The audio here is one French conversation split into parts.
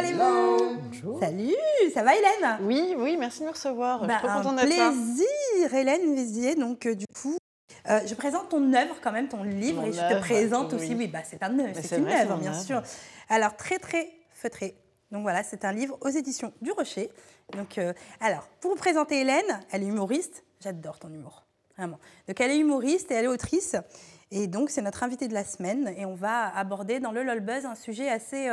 allez-vous? Bonjour. Salut, ça va Hélène? Oui, oui, merci de me recevoir. Je suis trop Un contente d'être là. plaisir, Hélène Vézier. Donc, du coup, je présente ton œuvre quand même, ton livre, Mon et je te œuvre, présente oui. aussi. Oui, bah, c'est un œuvre, Mais c'est c'est une vrai, c'est œuvre, mon bien œuvre. sûr. Alors, très, très feutré. Donc voilà, c'est un livre aux éditions du Rocher. Donc, alors, pour vous présenter Hélène, elle est humoriste. J'adore ton humour, vraiment. Donc, elle est humoriste et elle est autrice. Et donc, c'est notre invitée de la semaine. Et on va aborder dans le LOL Buzz un sujet assez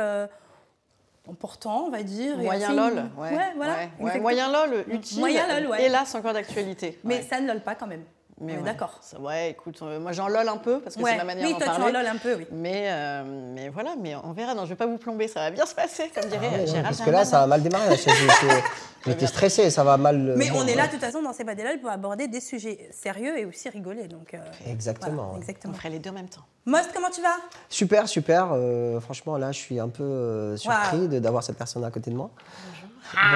important, on va dire. et Moyen assez- LOL, Ouais, voilà. exactement. Moyen LOL, utile, Moyen LOL, ouais. hélas encore d'actualité. Mais Ouais. ça ne lol pas quand même. Mais on est ouais. d'accord. Ouais, écoute, moi j'en lol un peu parce que Ouais. c'est ma manière Oui, d'en toi tu en parler. lol un peu, oui. Mais voilà, mais on verra. Non, je vais pas vous plomber, ça va bien se passer, comme dirait Ouais, Gérard parce que là, ça a mal démarré. J'étais stressé, ça va mal. Mais on est là, ouais. de toute façon, dans C'est pas des lol pour aborder des sujets sérieux et aussi rigoler. Donc, Exactement. voilà, Ouais. On exactement. ferait les deux en même temps. Most, comment tu vas? Super, super. Franchement, là, je suis un peu surpris d'avoir cette personne à côté de moi.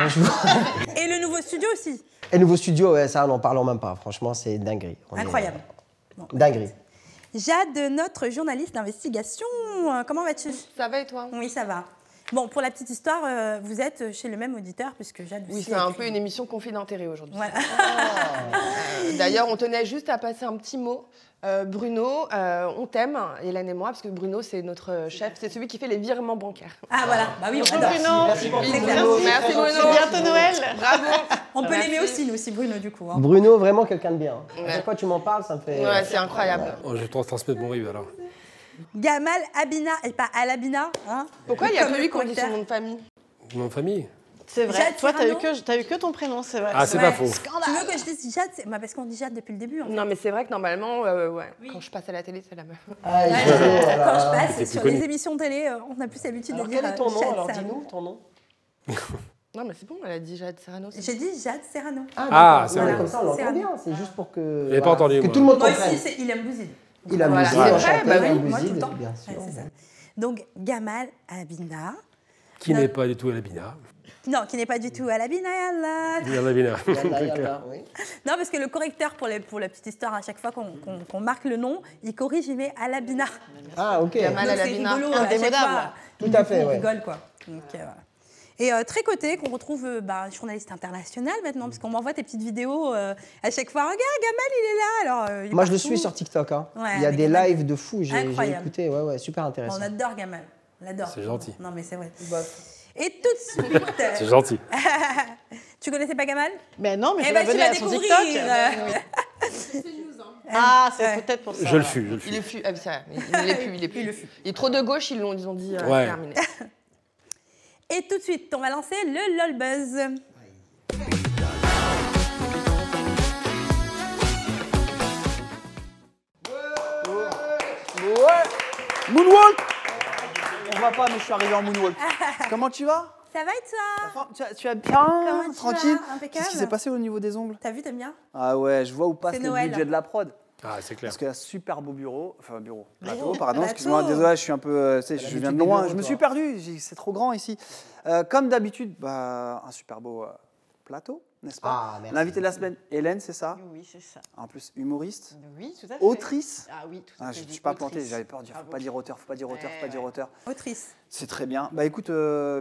Bonjour. Et le nouveau studio aussi. Et nouveau studio, ouais, ça, n'en parlons même pas. Franchement, c'est dinguerie. Incroyable. Bon. Dinguerie. Jade, notre journaliste d'investigation. Comment vas-tu? Ça va et toi? Oui, ça va. Bon, pour la petite histoire, vous êtes chez le même auditeur, puisque Jade Oui, aussi c'est a un écrit. peu une émission conflit d'intérêt aujourd'hui. Voilà. D'ailleurs, on tenait juste à passer un petit mot. Bruno, on t'aime, Hélène et moi, parce que Bruno, c'est notre chef, c'est celui qui fait les virements bancaires. Ah voilà, bah oui, on Bonjour adore. Bruno. Merci beaucoup. C'est clair. Merci Bruno. C'est bientôt Noël. Bravo. On peut Merci. l'aimer aussi, nous aussi, Bruno, du coup. hein. Bruno, vraiment quelqu'un de bien. À Ouais. chaque fois que tu m'en parles, ça me fait. Ouais, c'est incroyable. Oh, je vais transmettre mon rive alors. Gamal Abina, et pas Alabina. Hein. Pourquoi il y a Comme que le lui qui dit son commentaire. nom de famille? Mon famille. C'est vrai. Jade Toi, t'as eu, Cyrano. que ton prénom, c'est vrai. Ah, c'est Ouais. pas faux. Tu veux que je dise Jade? Bah, parce qu'on dit Jade depuis le début. En fait. Non, mais c'est vrai que normalement, ouais, quand je passe à la télé, c'est la meuf. Ah, Ouais, Bruno, quand voilà. je passe T'es sur plus les connu. émissions télé, on a plus l'habitude Alors, de dire quel est ton nom? Jade Alors, Serrano. dis-nous ton nom. Non, mais c'est bon, elle a dit Jade Serrano. c'est J'ai dit Jade Serrano. Ah, c'est c'est vrai. comme ça, on l'entend Serrano. bien. C'est juste pour que. J'avais pas entendu, Que moi. tout le monde Moi comprenne. aussi, c'est Il aime Bouzid. Il a Voilà, Bouzid, c'est vrai, enchanté, bah il oui, aime moi tout le Bouzid, temps. bien sûr. Ouais, c'est ça. Donc Gamal Abina. Qui Non. n'est pas du tout à la Bina. Non, qui n'est pas du tout Alabina. Yallah. Ni à la Bina. Yallah, yallah, oui. Non, parce que le correcteur, pour la petite histoire, à chaque fois qu'on marque le nom, il corrige, il met Alabina. Ah, ok. Gamal Donc c'est Alabina. rigolo, à chaque Indémodable. fois. Tout Du à coup, fait, on ouais. rigole, quoi. Donc, voilà. Et très coté, qu'on retrouve journaliste international maintenant, parce qu'on m'envoie tes petites vidéos à chaque fois. Regarde, Gamal, il est là. Alors, il est Moi, je le partout. suis sur TikTok. Hein. Ouais, Il y a avec des Gamal. lives de fou. J'ai Incroyable. écouté. Ouais, ouais, super intéressant. On adore Gamal. On l'adore. C'est gentil. Non, mais c'est vrai. Bof. Et tout de suite. C'est gentil. Tu connaissais pas Gamal? Mais non, mais je Eh vais ben, tu m'abonner vas à son découvrir. TikTok. Ah, c'est Ouais. peut-être pour ça. Je le fus, je le Il est fus. fu. Ah, ça, il est plus, il est plus. Il le fut. Il est trop de gauche, ils ont dit Ouais. terminé. Et tout de suite, on va lancer le LOL Buzz. Moonwalk. On voit pas, mais je suis arrivé en moonwalk. Comment tu vas? Ça va et toi? Tu as bien? Comment tu Tranquille? vas? Impeccable. Qu'est-ce qui s'est passé au niveau des ongles? T'as vu, t'aimes bien? Ah ouais, je vois où passe C'est le Noël. budget de la prod. Ah, c'est clair. Parce qu'il y a un super beau bureau. Enfin, bureau. Plateau, Plateau. pardon, Plateau. excuse-moi, désolé, je suis un peu. Tu sais, je l'habitude viens de des loin. bureaux, Je me toi. suis perdu, c'est trop grand ici. Comme d'habitude, un super beau plateau, n'est-ce pas? Ah, merci. L'invité de la semaine, Hélène, c'est ça? Oui, c'est ça. En plus, humoriste, Oui, tout à fait. autrice. Ah oui, tout à Ah, fait. je ne suis pas planté, j'avais peur de dire, faut Bravo. pas dire auteur, faut pas dire auteur, faut pas dire auteur. Autrice. C'est très bien. Bah écoute,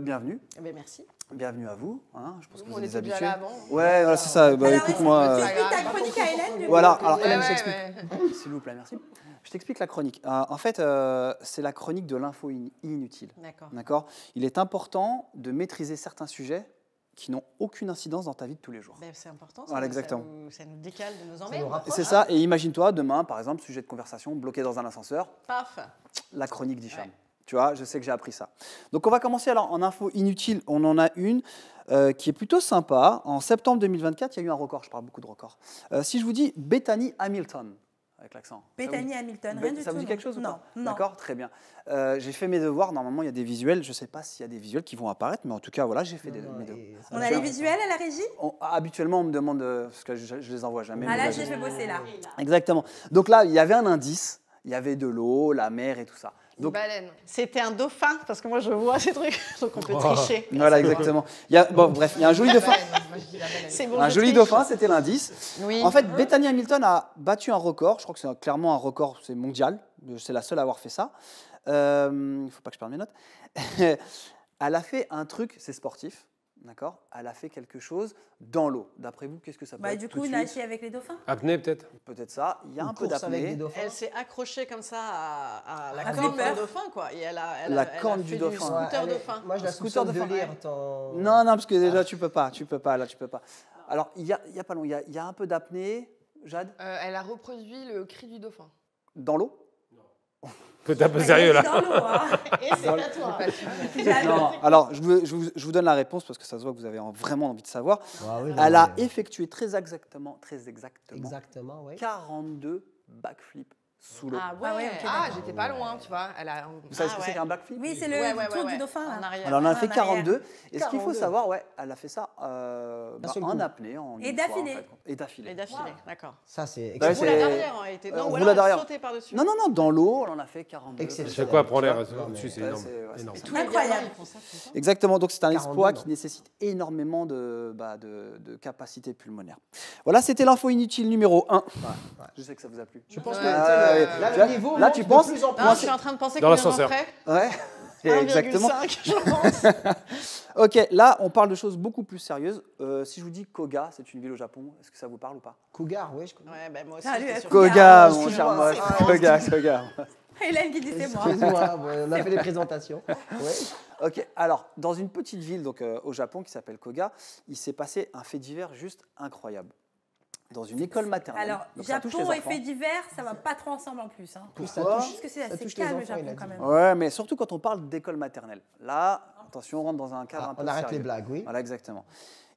bienvenue. Eh ben, merci. Bienvenue à vous. Hein. Je pense que vous On êtes des était déjà habitués. là avant. Ouais, voilà, c'est ça. Bah, Alors, écoute-moi. Tu Pas expliques ta grave. chronique à Hélène du coup. Voilà, alors Ouais, Hélène, ouais, je t'explique. ouais. S'il vous plaît, merci. Je t'explique la chronique. En fait, c'est la chronique de l'info inutile. D'accord. D'accord? Il est important de maîtriser certains sujets qui n'ont aucune incidence dans ta vie de tous les jours. Ben, c'est important. Voilà, exactement. Ça nous décale de nos nous emmerdes. rapproche. C'est ça. Et imagine-toi, demain, par exemple, sujet de conversation, bloqué dans un ascenseur, Paf. la chronique d'Hicham. Ouais. Tu vois, je sais que j'ai appris ça. Donc, on va commencer alors en info inutile. On en a une qui est plutôt sympa. En septembre 2024, il y a eu un record. Je parle beaucoup de records. Si je vous dis Bethany Hamilton, avec l'accent. Bethany Hamilton, rien du tout. Ça vous dit quelque chose ou non, pas? non. D'accord, très bien. J'ai fait mes devoirs. Normalement, il y a des visuels. Je ne sais pas s'il y a des visuels qui vont apparaître, mais en tout cas, voilà, j'ai fait mes devoirs. On a les visuels à la régie? Habituellement, on me demande, parce que je les envoie jamais. Ah mais là, là, j'ai fait bosser là. Exactement. Donc là, il y avait un indice. Il y avait de l'eau, la mer et tout ça. Une Donc, baleine. C'était un dauphin, parce que moi je vois ces trucs, donc on peut tricher. voilà, exactement. Bon, bref, il y a un joli dauphin. Moi, je dis la baleine. C'est bon, Un je joli triche. dauphin, c'était l'indice. Oui. En fait, Bethany Hamilton a battu un record. Je crois que c'est clairement un record, c'est mondial. C'est la seule à avoir fait ça. Il ne faut pas que je perde mes notes. Elle a fait un truc, c'est sportif, d'accord? Elle a fait quelque chose dans l'eau. D'après vous, qu'est-ce que ça peut être Du tout coup, de nager suite avec les dauphins. Apnée, peut-être. Peut-être ça. Il y a Une un peu course avec des d'apnée. dauphins. Elle s'est accrochée comme ça à la Un corne flipper. du dauphin, quoi. Et elle a La fait corne du dauphin. scooter elle est- dauphin. Moi, je la Scooter soupçonne de dauphin, lire ouais. ton... Non, tu peux pas. Là, tu peux pas. Alors, il y a pas long. Il y a un peu d'apnée, Jade, Elle a reproduit le cri du dauphin. dans l'eau. Peut-être un peu sérieux, là. Dans l'eau, hein. Et c'est à toi. Non, alors, je vous donne la réponse parce que ça se voit que vous avez vraiment envie de savoir. Ah oui, Elle non, a mais- effectué très exactement Exactement, oui. 42 backflips sous l'eau. Ah Ah ouais, ouais. ok. Ah, j'étais pas loin, tu vois. Elle a... Vous savez ce Ah que ouais. c'est qu'un backflip? Oui, c'est le tour du dauphin. En Là. arrière. Alors, on en a fait En arrière. 42. Et ce qu'il faut 42. savoir, elle a fait ça seul en coup. apnée. En Et une fois, d'affilée. en fait. Et d'affilée. Et d'affilée, d'accord. Ça, c'est Ouais, Roulade c'est- arrière en réalité. Non, ou roulade alors elle arrière. sautait par-dessus. Non, dans l'eau, on en a fait 42. Exceptionnel. C'est quoi, prend l'air Non, mais- au-dessus, c'est Ouais, énorme. c'est- ouais, énorme. Tous les Incroyable. gamins, ils font ça tout le temps. Exactement, donc c'est un 42, exploit non. qui nécessite énormément de capacité pulmonaire. Voilà, c'était l'info inutile numéro 1. Je sais que ça vous a plu. Je pense que Ouais, tu sais, ouais. là, Tu le vois, niveau là, monte tu de penses- plus en plus. Non, je suis en train de penser Dans qu'on l'ascenseur. Ouais, exactement. 1,5, je pense. Ok, là, on parle de choses beaucoup plus sérieuses. Si je vous dis Koga, c'est une ville au Japon, est-ce que ça vous parle ou pas? Cougar, oui, je connais. Ouais, ben moi aussi. Salut, j'étais à sûre. Koga, mon excuse-moi, cher Moss. c'est Koga. Hélène qui dit c'est moi. Excuse-moi, on a fait des présentations. Ouais. Ok, alors, dans une petite ville donc, au Japon qui s'appelle Koga, il s'est passé un fait divers juste incroyable. Dans une école maternelle. Alors, Donc, ça touche Japon les et enfants. faits divers, ça va pas trop ensemble en plus. Hein. Plus ça Pourquoi touche, Parce que c'est ça assez touche les calme le enfants, il Japon a quand dit. même. Ouais, mais surtout quand on parle d'école maternelle. Là, attention, on rentre dans un cadre un peu On arrête sérieux. les blagues, oui. Voilà, exactement.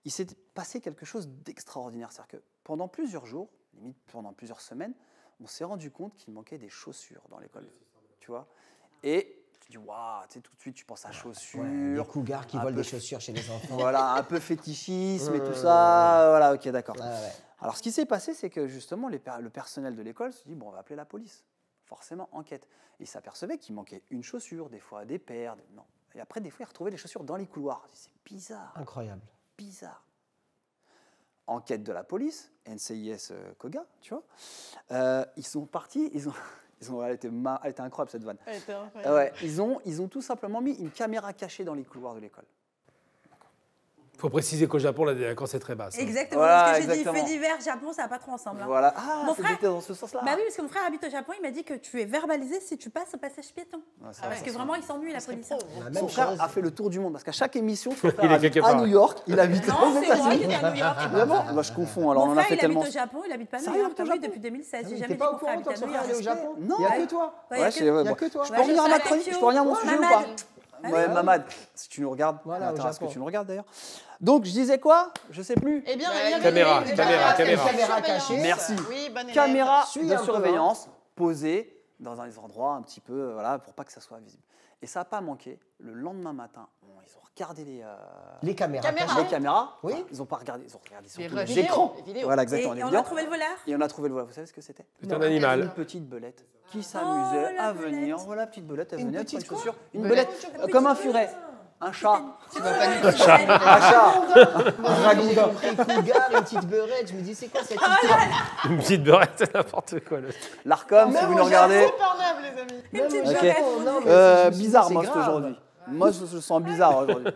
Il s'est passé quelque chose d'extraordinaire. C'est-à-dire que pendant plusieurs jours, limite pendant plusieurs semaines, on s'est rendu compte qu'il manquait des chaussures dans l'école. Tu vois? Et tu dis, waouh, tu sais, tout de suite, tu penses à chaussures. Ouais, les cougars qui un volent peu- des chaussures chez les enfants. Voilà, un peu fétichisme et tout ça. Voilà, ok, d'accord. Ah ouais. Alors, ce qui s'est passé, c'est que justement, le personnel de l'école se dit, bon, on va appeler la police. Forcément, enquête. Et il s'apercevait qu'il manquait une chaussure, des fois des paires. Non. Et après, des fois, il retrouvait les chaussures dans les couloirs. C'est bizarre, Incroyable. bizarre. Enquête de la police, NCIS Koga, tu vois. Ils sont partis, elle était incroyable cette vanne. Elle était incroyable. Ouais, ils ont tout simplement mis une caméra cachée dans les couloirs de l'école. Il faut préciser qu'au Japon, la délinquance est très basse. hein. Exactement. Voilà, Parce que j'ai dit exactement. faits divers, Japon, ça va pas trop ensemble. hein. Voilà. Ah, Mon c'était frère- dans ce sens-là. Bah oui, parce que mon frère habite au Japon, il m'a dit que tu es verbalisé si tu passes au passage piéton. Ouais, c'est Ah vrai, Parce que ça, vraiment, il s'ennuie la serait police. pro. La Son même frère chose. a fait le tour du monde parce qu'à chaque émission, son Il frère est habite quelque à part. New York, il habite Non, aux c'est moi États-Unis. qui étais à New York. Vraiment Moi, je confonds. Alors, Mon on en a frère, fait il tellement. habite au Japon, il habite pas à New Sérieux, York. au Ah oui, Japon depuis 2016. J'ai T'es jamais dit pas que au mon frère courant, toi, habite que à son New frère York. allait au Japon Non. Il n'y a Ouais. que toi. Ouais, y a Ouais, que- c'est ouais, Il y a bon. que toi. Je peux revenir à ma J'habite à chronique, je peux revenir à mon Tokyo. sujet ou Mamad. pas? Ah Ouais, oui. Mamad, si tu nous regardes, Voilà, au attends, est-ce que Japon. tu nous regardes d'ailleurs? Donc, je disais quoi? Je sais plus. Eh bien, Bah, il y avait caméra, des- caméra, des caméra. Caméra cachée. Merci. Oui, bonne élève. Caméra Suis de un peu, surveillance posée dans des endroits un petit peu, voilà, pour pas que ça soit visible. Et ça n'a pas manqué. Le lendemain matin, ils ont regardé Les caméras. Caméras. cachées. les caméras. Oui. Enfin, ils n'ont pas regardé, ils ont regardé sur Les les vidéos, écrans. les vidéos. Voilà, Et exactement. les on a vidéos. trouvé le voleur. Et on a trouvé le voleur. Vous savez ce que c'était? C'est un Une animal. petite belette qui s'amusait la à venir. belette. Voilà, petite belette, elle Une venait avec petite une chaussure. Une Belette. belette, comme un furet. Un chat. Tu vas pas Un chat. J'ai compris cougar, une petite beurette. Je me dis, c'est quoi cette histoire? Une petite beurette, c'est n'importe quoi. Là. L'Arcom, si Même vous au nous regardez. Super neuf, les amis. Une petite Ok. beurette. Non, mais je me suis dit, Bizarre, c'est moi, grave. aujourd'hui. Moi, je me sens bizarre aujourd'hui.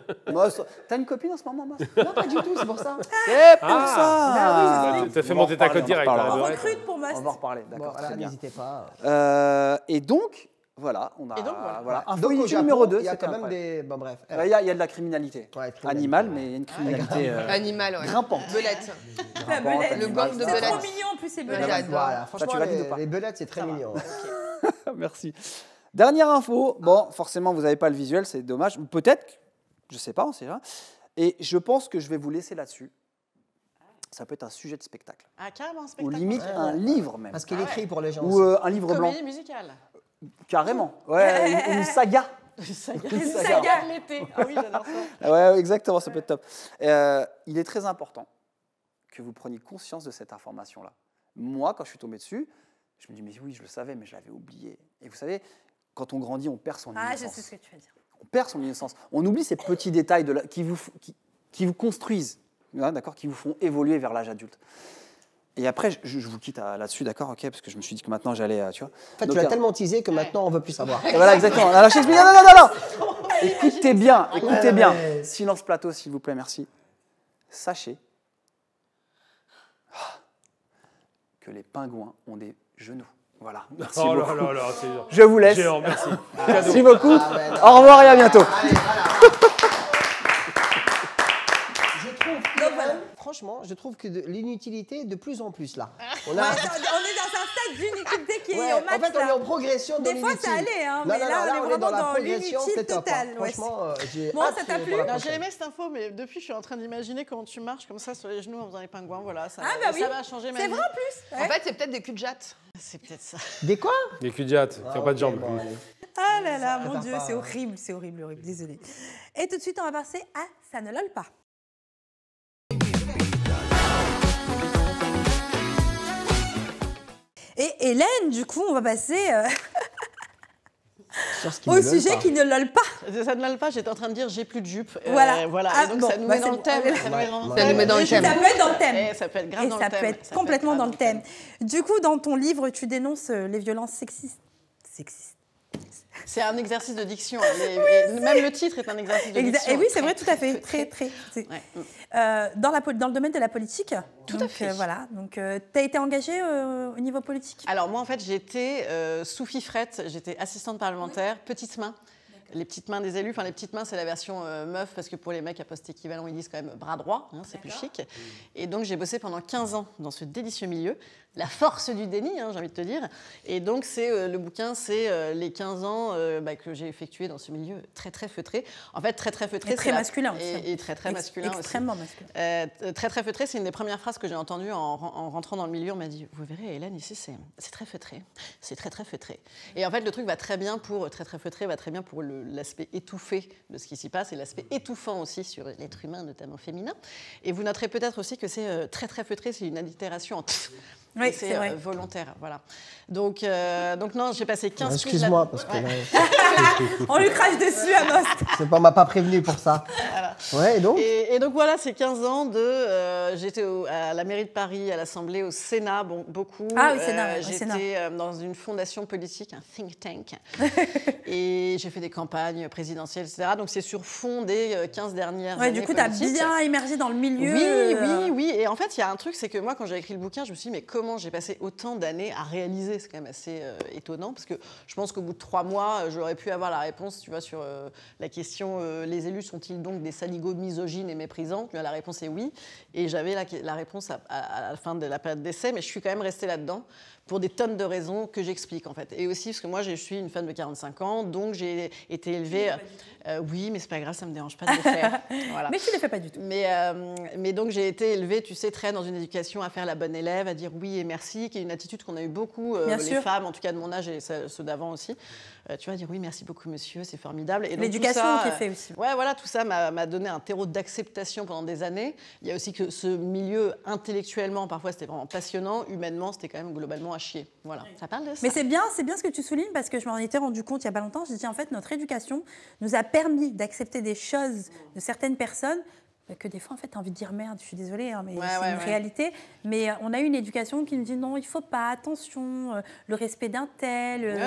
T'as une copine en ce moment, moi? Non, pas du tout, c'est pour ça. C'est pour Ah. ça. T'as fait On va monter ta reparler, cote direct. on en la reparlera. beurette. Recrute pour On va en Most. reparler, Bon, d'accord, voilà, très bien. n'hésitez pas. Et donc, voilà, on a. Et donc, voilà. Info Donc, au inutile Japon, numéro 2, il y a c'était quand même incroyable. des. Bon, bref. Il y a de la criminalité. Ouais, criminalité. Animale, mais il y a une criminalité Animal, ouais. grimpante. Belette. La Grimpante, belette. Le animale, gang de ça. C'est trop belette. mignon en plus, ces Belette. belettes. Voilà, tu franchement, valides ou pas les belettes, c'est très mignon. Merci. Dernière info. Bon, forcément, vous n'avez pas le visuel, c'est dommage. Ou peut-être, je ne sais pas, on sait pas. Et je pense que je vais vous laisser là-dessus. Ça peut être un sujet de spectacle. Ah, carrément, un Ou spectacle. limite un livre même. Parce qu'il écrit pour les gens. Ou aussi. un livre blanc. Comédie musicale. Carrément. Ouais, une saga. Une saga. Une Une saga. saga de l'été. Ah oui, j'adore ça. Ouais, exactement, ça peut être top. Il est très important que vous preniez conscience de cette information-là. Moi, quand je suis tombé dessus, je me dis, mais oui, je le savais, mais je l'avais oublié. Et vous savez, quand on grandit, on perd son Ah, je innocence. sais ce que tu vas dire. On perd son innocence. On oublie ces petits détails qui vous construisent, hein, d'accord, qui vous font évoluer vers l'âge adulte. Et après, je vous quitte là-dessus, d'accord, ok, parce que je me suis dit que maintenant j'allais, tu vois. En fait, Donc, tu l'as tellement teasé que maintenant, on veut plus savoir. Et voilà, exactement. Alors, Shakespeare, non. Écoutez bien, écoutez bien. Silence plateau, s'il vous plaît, merci. Sachez que les pingouins ont des genoux. Voilà. Merci Oh beaucoup. là là, c'est Je vous laisse. géant, merci. Merci beaucoup. Ah, ben, non. Au revoir et à bientôt. Franchement, je trouve que l'inutilité de plus en plus là. On Ouais, on est dans un stade d'unicité qui est au max. en fait, on est là. en progression dans Des fois, ça l'inutile. allait, hein, Non, mais non, là, non, on est on est vraiment dans la dans progression, l'inutile c'est top. total. Hein. Ouais. Franchement, j'ai Bon, hâte ça t'a pour plu la Non, prochaine. j'ai aimé cette info, mais depuis, je suis en train d'imaginer comment tu marches comme ça sur les genoux en faisant les pingouins. Voilà, ça, Ah, bah oui. ça va changer ma vie. C'est vrai en plus. En fait, c'est peut-être des culs de jatte. C'est peut-être ça. Des quoi? Les cudiates, qui n'ont pas de jambes. Bon, allez. Ah là là, mon tarde Dieu, pas, c'est hein. horrible, c'est horrible, horrible, désolée. Et tout de suite, on va passer à Ça ne lol pas. Et Hélène, du coup, on va passer Sur ce qui au me lol sujet pas. qui ne lol pas. Ça ne lol pas, j'étais en train de dire j'ai plus de jupe. Voilà. Voilà. Ah, Et donc bon, ça nous bah, met c'est dans le bon. thème. Ouais. Ça nous met dans le Ouais. thème. Ça nous met dans le thème. Ça peut être dans le thème. Ça peut être grave Et dans ça le thème. peut être Ça complètement grave dans le thème. Du coup, dans ton livre, tu dénonces les violences sexistes. C'est un exercice de diction. Et même le titre est un exercice de diction. Et oui, c'est vrai, tout à fait. Très. Ouais. Dans le domaine de la politique. Tout à Donc, fait. Voilà. Donc, tu as été engagée au niveau politique. Alors moi, en fait, j'étais sous Fifrette, j'étais assistante parlementaire, petite main. Les petites mains des élus, enfin les petites mains c'est la version meuf parce que pour les mecs à poste équivalent ils disent quand même bras droit, hein, c'est plus chic. Et donc j'ai bossé pendant 15 ans dans ce délicieux milieu, la force du déni, hein, j'ai envie de te dire. Et donc c'est le bouquin, c'est les 15 ans que j'ai effectué dans ce milieu très très feutré. En fait très feutré, Et très masculin aussi. Et très très masculin Extrêmement aussi. masculin. Très feutré, c'est une des premières phrases que j'ai entendues en rentrant dans le milieu. On m'a dit, vous verrez Hélène ici c'est très feutré, c'est très très feutré. Et en fait le truc va très bien pour très feutré va très bien pour l'aspect étouffé de ce qui s'y passe et l'aspect étouffant aussi sur l'être humain, notamment féminin. Et vous noterez peut-être aussi que c'est très très feutré, c'est une allitération en tf. Oui, c'est vrai. volontaire, voilà. Donc non, j'ai passé 15 piges Excuse-moi, là- parce que Ouais. là, On lui crache dessus à Most. c'est pas, on m'a pas prévenu pour ça. Voilà. Ouais, et donc Et donc voilà, c'est 15 ans de... j'étais à la mairie de Paris, à l'Assemblée, au Sénat, beaucoup. Ah oui, Sénat, ouais, au Sénat. J'étais dans une fondation politique, un think tank. Et j'ai fait des campagnes présidentielles, etc. Donc c'est sur fond des 15 dernières Ouais, années du coup, tu as politiques. bien émergé dans le milieu. Oui. Et en fait, il y a un truc, c'est que moi, quand j'ai écrit le bouquin, je me suis dit, mais comment j'ai passé autant d'années à réaliser? C'est quand même assez étonnant, parce que je pense qu'au bout de 3 mois, j'aurais pu avoir la réponse, tu vois, sur la question les élus sont-ils donc des saligots misogynes et méprisants? La réponse est oui. Et j'avais la réponse à la fin de la période d'essai, mais je suis quand même restée là-dedans pour des tonnes de raisons que j'explique, en fait. Et aussi, parce que moi, je suis une femme de 45 ans, donc j'ai été élevée... oui, mais c'est pas grave, ça me dérange pas de le faire. Voilà. Mais tu ne le fais pas du tout. Mais donc j'ai été élevée, tu sais, très dans une éducation à faire la bonne élève, à dire oui et merci, qui est une attitude qu'on a eu beaucoup, Bien les sûr. femmes, en tout cas de mon âge et ceux d'avant aussi. Tu vois, dire oui, merci beaucoup monsieur, c'est formidable. Et donc, L'éducation tout ça, qui est fait aussi. Ouais, voilà, tout ça m'a donné un terreau d'acceptation pendant des années. Il y a aussi que ce milieu, intellectuellement, parfois c'était vraiment passionnant, humainement, c'était quand même globalement à chier. Voilà, ça parle de ça. Mais c'est bien ce que tu soulignes parce que je m'en étais rendu compte il n'y a pas longtemps. Je dis en fait, notre éducation nous a permis d'accepter des choses de certaines personnes que des fois, en fait, tu as envie de dire merde, je suis désolée, hein, mais c'est une réalité. Mais on a eu une éducation qui nous dit non, il ne faut pas, attention, le respect d'un tel.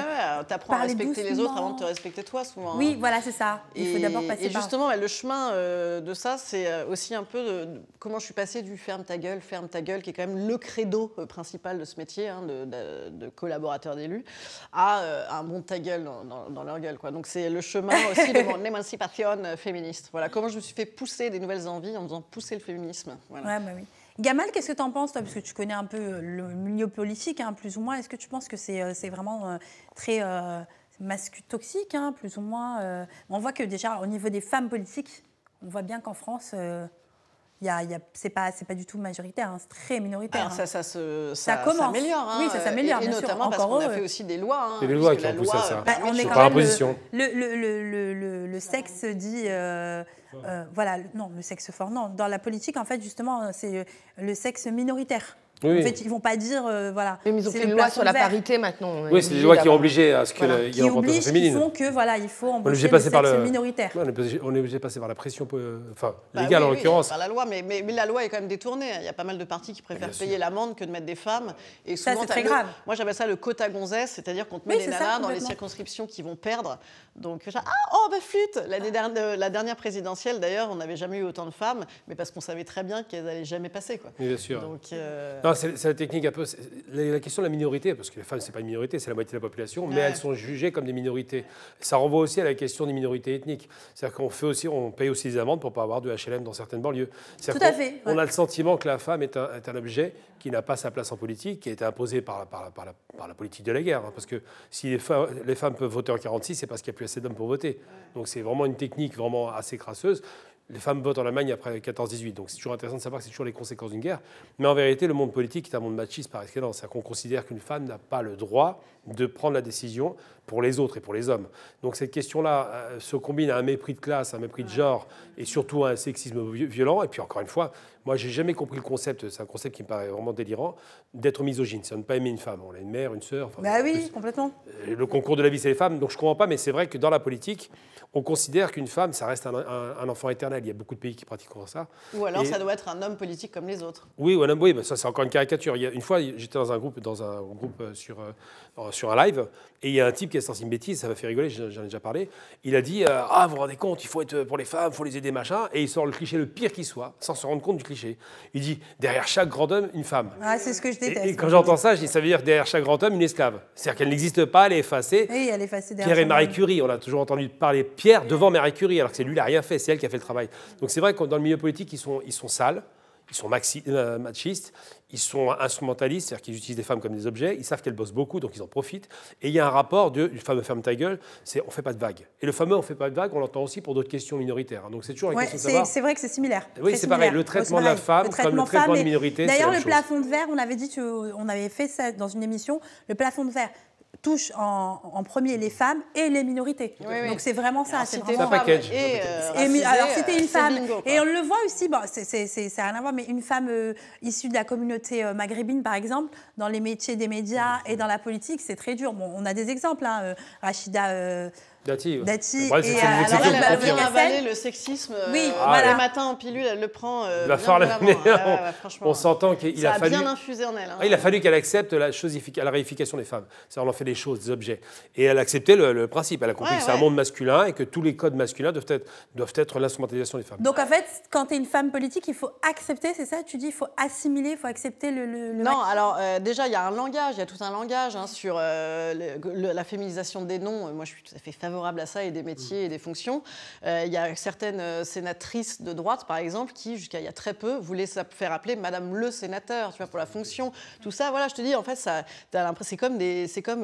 T'apprends à parler respecter les doucement. autres avant de te respecter toi, souvent. Oui, hein. voilà, c'est ça. Il faut d'abord passer et par... justement, le chemin de ça, c'est aussi un peu de comment je suis passée du ferme ta gueule, qui est quand même le credo principal de ce métier, hein, de collaborateur d'élus, à un bon ta gueule dans leur gueule, quoi. Donc c'est le chemin aussi de mon émancipation féministe. Voilà, comment je me suis fait pousser des nouvelles envies en faisant pousser le féminisme. Voilà. Ouais, bah oui. Gamal, qu'est-ce que tu en penses, toi, parce que tu connais un peu le milieu politique, hein, plus ou moins. Est-ce que tu penses que c'est vraiment très toxique, hein, plus ou moins On voit que déjà, au niveau des femmes politiques, on voit bien qu'en France, c'est pas du tout majoritaire, hein, c'est très minoritaire. Alors hein. ça commence. s'améliore. Hein, oui, ça s'améliore, et bien sûr. notamment parce Encore qu'on a fait aussi des lois. Hein, C'est les lois parce qui que ont poussé ça. Bah, on est Par quand même imposition. le sexe dit voilà, non, le sexe fort, non. Dans la politique, en fait, justement, c'est le sexe minoritaire. Oui. En fait, ils vont pas dire, voilà. Mais ils ont c'est fait le une loi plafond sur la de verre. parité maintenant. Oui, c'est des lois qui ont obligé à ce qu'il Voilà. y ait Qui une représentation obligent, qui féminine. font que, voilà, il faut On est embaucher obligé de le passer par sexe le- minoritaire. Ouais, on est obligé de passer par la pression, enfin, Bah légale oui, en oui, l'occurrence. par la loi, mais la loi est quand même détournée. Il y a pas mal de partis qui préfèrent Bien sûr. payer l'amende que de mettre des femmes. Et Ça, souvent, c'est très t'as grave. Moi, j'appelle ça le quota gonzesse, c'est-à-dire qu'on te met Oui, des c'est ça, nanas dans les complètement. circonscriptions qui vont perdre. Donc, oh, bah flûte la dernière présidentielle, d'ailleurs, on n'avait jamais eu autant de femmes, mais parce qu'on savait très bien qu'elles n'allaient jamais passer, quoi. Oui, bien sûr. Donc, Non, c'est la technique un peu. La question de la minorité, parce que les femmes, c'est pas une minorité, c'est la moitié de la population, mais Ouais. elles sont jugées comme des minorités. Ça renvoie aussi à la question des minorités ethniques. C'est-à-dire on paye aussi des amendes pour ne pas avoir de HLM dans certaines banlieues. C'est-à-dire Tout à qu'on- fait, On ouais. a le sentiment que la femme est un objet qui n'a pas sa place en politique, qui a été imposé par la politique de la guerre. Hein, parce que si les femmes peuvent voter en 46, c'est parce qu'il n'y a plus assez d'hommes pour voter. Donc c'est vraiment une technique vraiment assez crasseuse. Les femmes votent en Allemagne après 14-18, donc c'est toujours intéressant de savoir que c'est toujours les conséquences d'une guerre. Mais en vérité, le monde politique est un monde machiste par excellence. C'est-à-dire qu'on considère qu'une femme n'a pas le droit de prendre la décision pour les autres et pour les hommes. Donc cette question-là se combine à un mépris de classe, un mépris de genre et surtout à un sexisme violent. Et puis encore une fois, moi j'ai jamais compris le concept, c'est un concept qui me paraît vraiment délirant, d'être misogyne. C'est de ne pas aimer une femme. On a une mère, une sœur. Enfin, Bah en oui, plus, complètement. le concours de la vie, c'est les femmes, donc je ne comprends pas, mais c'est vrai que dans la politique, on considère qu'une femme, ça reste un enfant éternel. Il y a beaucoup de pays qui pratiquent ça. ou alors, Et- ça doit être un homme politique comme les autres. Oui, ou un homme, oui, mais ça c'est encore une caricature. Une fois, j'étais dans un groupe sur un live, et il y a un type qui a sorti une bêtise, ça m'a fait rigoler, j'en ai déjà parlé. Il a dit ah, vous vous rendez compte, il faut être pour les femmes, il faut les aider, machin. Et il sort le cliché le pire qui soit, sans se rendre compte du cliché. Il dit derrière chaque grand homme, une femme. Ah, c'est ce que je déteste. Et quand j'entends ça, je dis ça veut dire derrière chaque grand homme, une esclave. C'est-à-dire qu'elle n'existe pas, elle est effacée. Oui, elle est effacée derrière Pierre et son Marie nom. Curie, on a toujours entendu parler Pierre devant Marie Curie, alors que c'est lui, il n'a rien fait, c'est elle qui a fait le travail. Donc c'est vrai que dans le milieu politique, ils sont sales, ils sont machistes, ils sont instrumentalistes, c'est-à-dire qu'ils utilisent des femmes comme des objets, ils savent qu'elles bossent beaucoup, donc ils en profitent. Et il y a un rapport du fameux ferme ta gueule, c'est on ne fait pas de vagues. Et le fameux on ne fait pas de vagues, on l'entend aussi pour d'autres questions minoritaires. Hein. Donc c'est toujours une Ouais, question de savoir. c'est vrai que c'est similaire. Oui, Très c'est pareil, similaire. le traitement Ouais, de la c'est pareil. femme comme le traitement et des minorités, c'est la D'ailleurs, même le chose. plafond de verre, on avait dit on avait fait ça dans une émission, le plafond de verre touche en premier les femmes et les minorités. Oui, oui. Donc c'est vraiment ça. Alors, C'est si t'es vraiment un femme package. et, alors racisée, c'était une c'est femme bingo, quoi. et on le voit aussi, bon, ça n'a rien à voir, mais une femme issue de la communauté maghrébine par exemple, dans les métiers des médias et dans la politique, c'est très dur. Bon, on a des exemples, hein, Rachida Dati. ouais. Dati Ouais, c'est et celle du Mexique, Alors elle, on elle a confirme. bien Cassel. avalé le sexisme. Oui, voilà. voilà. Le matin en pilule, elle le prend. Il va bien falloir violemment. l'amener. Ouais, franchement. On s'entend qu'il Ça a fallu. bien infusé en elle. Hein. Ah, il a fallu qu'elle accepte la réification des femmes. Ça, on en fait des choses, des objets. Et elle a accepté le principe. Elle a compris Ouais, que c'est un ouais. monde masculin et que tous les codes masculins doivent être l'instrumentalisation des femmes. Donc en fait, quand tu es une femme politique, il faut accepter, c'est ça? Tu dis, il faut assimiler, il faut accepter le Non, alors déjà, il y a un langage, il y a tout un langage hein, sur la féminisation des noms. Moi, je suis tout à fait favorable à ça et des métiers et des fonctions. Il y a certaines sénatrices de droite, par exemple, qui, jusqu'à il y a très peu, voulaient se faire appeler Madame le sénateur, tu vois, pour la fonction. Tout ça, voilà, je te dis, en fait, c'est comme,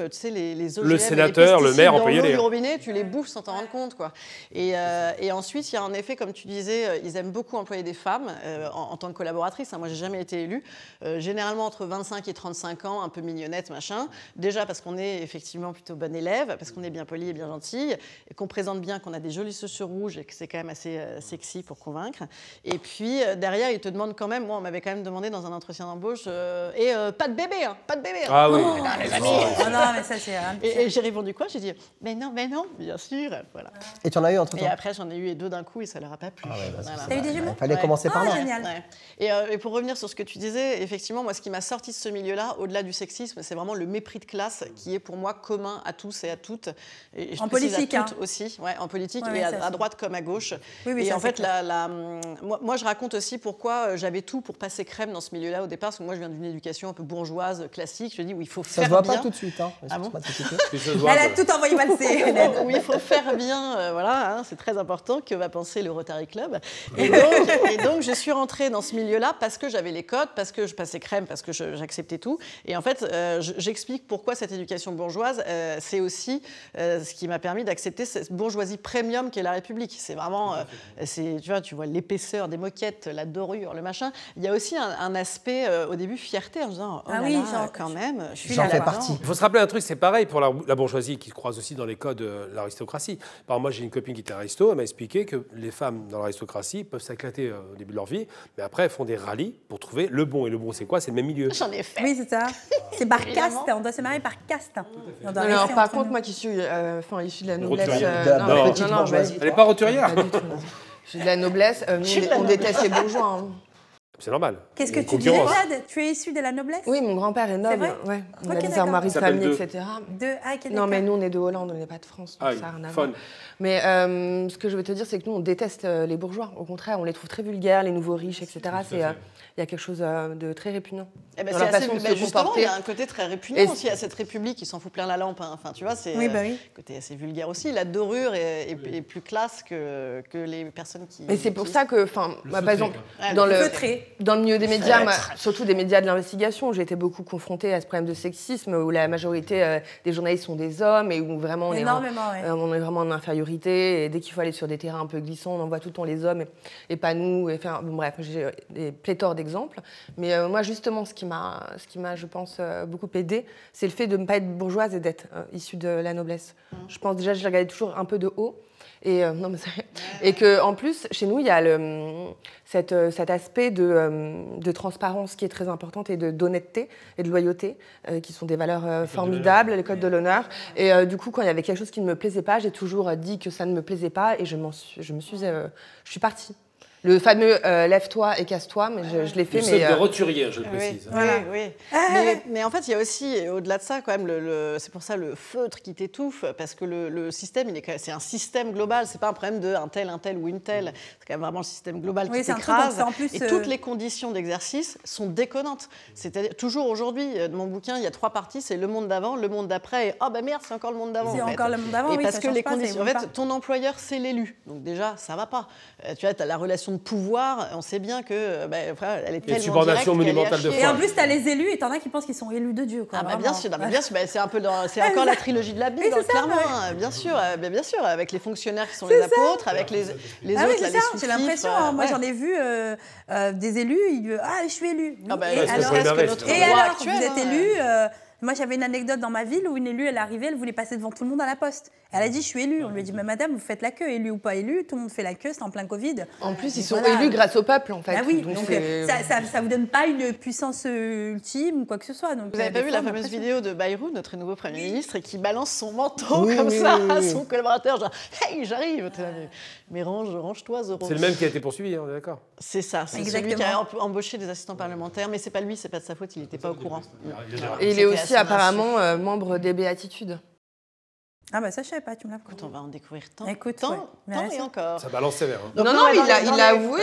tu sais, les OGM, Le et sénateur, les le maire, on pesticides peut y dans l'eau aller. du robinet, tu les bouffes sans t'en rendre compte, quoi. Et ensuite, il y a en effet, comme tu disais, ils aiment beaucoup employer des femmes en tant que collaboratrices. Hein. Moi, j'ai jamais été élue. Généralement entre 25 et 35 ans, un peu mignonnette, machin. Déjà parce qu'on est effectivement plutôt bonne élève, parce qu'on est bien poli et bien gentille, et qu'on présente bien, qu'on a des jolies chaussures rouges et que c'est quand même assez sexy pour convaincre. Et puis derrière, ils te demandent quand même, moi on m'avait quand même demandé dans un entretien d'embauche, pas de bébé, hein, pas de bébé. Hein. Ah oui. Oh, les amis. Oh non, mais ça c'est un pire. Et j'ai répondu quoi? J'ai dit, mais non, bien sûr. Voilà. Et tu en as eu entre Et temps? après, j'en ai eu deux d'un coup et ça leur a pas plu. Ah ouais, bah, Voilà. T'as eu des jumeaux? Il fallait Ouais. commencer par Ah, là. génial. Ouais. Et pour revenir sur ce que tu disais, effectivement, moi, ce qui m'a sorti de ce milieu-là, au-delà du sexisme, c'est vraiment le mépris de classe qui est pour moi commun à tous et à toutes. Et je En précise politique, à toutes hein. aussi, ouais, en politique, Ouais, et ouais, ça, à c'est- droite comme à gauche. Oui, oui, et ça, en c'est fait, clair. moi, je raconte aussi pourquoi j'avais tout pour passer crème dans ce milieu-là au départ, parce que moi, je viens d'une éducation un peu bourgeoise, classique. Je dis où il faut Ça faire se voit bien. pas tout de suite. Hein. Ah bon Excuse-moi de te couper. Puis ça se voit, Elle a quoi. tout envoyé valser, Hélène. où il faut faire bien, voilà, hein, c'est très important, que va penser le Rotary Club. Et donc, je suis rentrée dans ce milieu-là parce que j'avais les codes, parce que je passais crème, parce que j'acceptais tout. Et en fait, j'explique pourquoi cette éducation bourgeoise, c'est aussi ce qui m'a permis permis d'accepter cette bourgeoisie premium qu'est la République. C'est vraiment, tu vois l'épaisseur des moquettes, la dorure, le machin. Il y a aussi un aspect, au début, fierté, en disant, oh là là, quand même, j'en fais partie. Il faut se rappeler un truc, c'est pareil pour la bourgeoisie qui se croise aussi dans les codes de l'aristocratie. Par exemple, moi, j'ai une copine qui était aristo, elle m'a expliqué que les femmes dans l'aristocratie peuvent s'éclater au début de leur vie, mais après, elles font des rallyes pour trouver le bon. Et le bon, c'est quoi? C'est le même milieu. J'en ai fait. Oui, c'est ça. C'est par caste. On doit se marier par caste. Alors, par contre, moi qui suis issue de la noblesse... Elle n'est pas roturière. Pas du tout. Je suis de la noblesse. Nous, on déteste les bourgeois. C'est normal. Qu'est-ce que tu dirais, Jade? Tu es issue de la noblesse? Oui, mon grand-père est noble. Ouais. On a des armoiries de famille, etc. Non, mais nous, on est de Hollande, on n'est pas de France. Donc ça n'a rien à voir. Mais ce que je veux te dire, c'est que nous, on déteste les bourgeois. Au contraire, on les trouve très vulgaires, les nouveaux riches, etc. Il y a quelque chose de très répugnant. Justement, il y a un côté très répugnant aussi à cette République qui s'en fout plein la lampe. Enfin, tu vois, c'est un côté assez vulgaire aussi. La dorure est plus classe que les personnes qui... Mais c'est pour ça que, par exemple, dans le milieu des médias, surtout des médias de l'investigation, j'ai été beaucoup confrontée à ce problème de sexisme où la majorité des journalistes sont des hommes et où vraiment on est vraiment en infériorité. Et dès qu'il faut aller sur des terrains un peu glissants, on envoie tout le temps les hommes et pas nous. Bref, j'ai des pléthores d'exemples. Mais moi, justement, ce qui m'a, je pense, beaucoup aidée, c'est le fait de ne pas être bourgeoise et d'être issue de la noblesse. Je pense déjà, je regardais toujours un peu de haut. Et qu'en plus, chez nous, il y a cet aspect de transparence qui est très importante et d'honnêteté et de loyauté, qui sont des valeurs formidables, les codes de l'honneur. Et du coup, quand il y avait quelque chose qui ne me plaisait pas, j'ai toujours dit que ça ne me plaisait pas et je suis partie. Le fameux lève-toi et casse-toi, mais je l'ai fait. Mais de roturière, je le précise. Oui. Mais en fait, il y a aussi, au-delà de ça, quand même, c'est pour ça le feutre qui t'étouffe, parce que le système, c'est un système global. C'est pas un problème de un tel ou une telle. C'est quand même vraiment le système global qui t'écrase. Et toutes les conditions d'exercice sont déconnantes. C'est-à-dire, toujours aujourd'hui, dans mon bouquin, il y a 3 parties. C'est le monde d'avant, le monde d'après, et merde, c'est encore le monde d'avant. C'est encore le monde d'avant. Et parce que les conditions, en fait, ton employeur, c'est l'élu. Donc déjà, ça va pas. Tu vois, tu as la relation de pouvoir, on sait bien que elle est tellement subordination monumentale de foi. Et en plus, tu as les élus et t'en as qui pensent qu'ils sont élus de Dieu. Quoi, bien sûr, c'est un peu c'est encore la trilogie de la Bible, clairement. Bien sûr, avec les fonctionnaires qui sont les apôtres, avec les autres, les sous-fifres. J'ai l'impression, moi j'en ai vu des élus, ils disent je suis élu. Alors, vous êtes élu. Moi, j'avais une anecdote dans ma ville où une élue, elle est arrivée, elle voulait passer devant tout le monde à la poste. Elle a dit, je suis élue. On lui a dit, mais madame, vous faites la queue, élue ou pas élue, tout le monde fait la queue, c'est en plein Covid. En plus, ils sont élus grâce au peuple, en fait. Ah oui, donc ça vous donne pas une puissance ultime ou quoi que ce soit. Donc, vous n'avez pas vu la fameuse vidéo de Bayrou, notre nouveau Premier ministre, et qui balance son manteau comme ça à son collaborateur, genre, hey, j'arrive. Mais range-toi, Zoro. C'est le même qui a été poursuivi, on est d'accord. C'est ça, c'est celui qui a embauché des assistants parlementaires, mais c'est pas lui, c'est pas de sa faute, il n'était pas au courant. Et il est aussi apparemment membre des Béatitudes. Ah bah ça, je savais pas, tu me l'as Écoute, on va en découvrir tant et encore. Ça balance sévère. Non, il l'a avoué,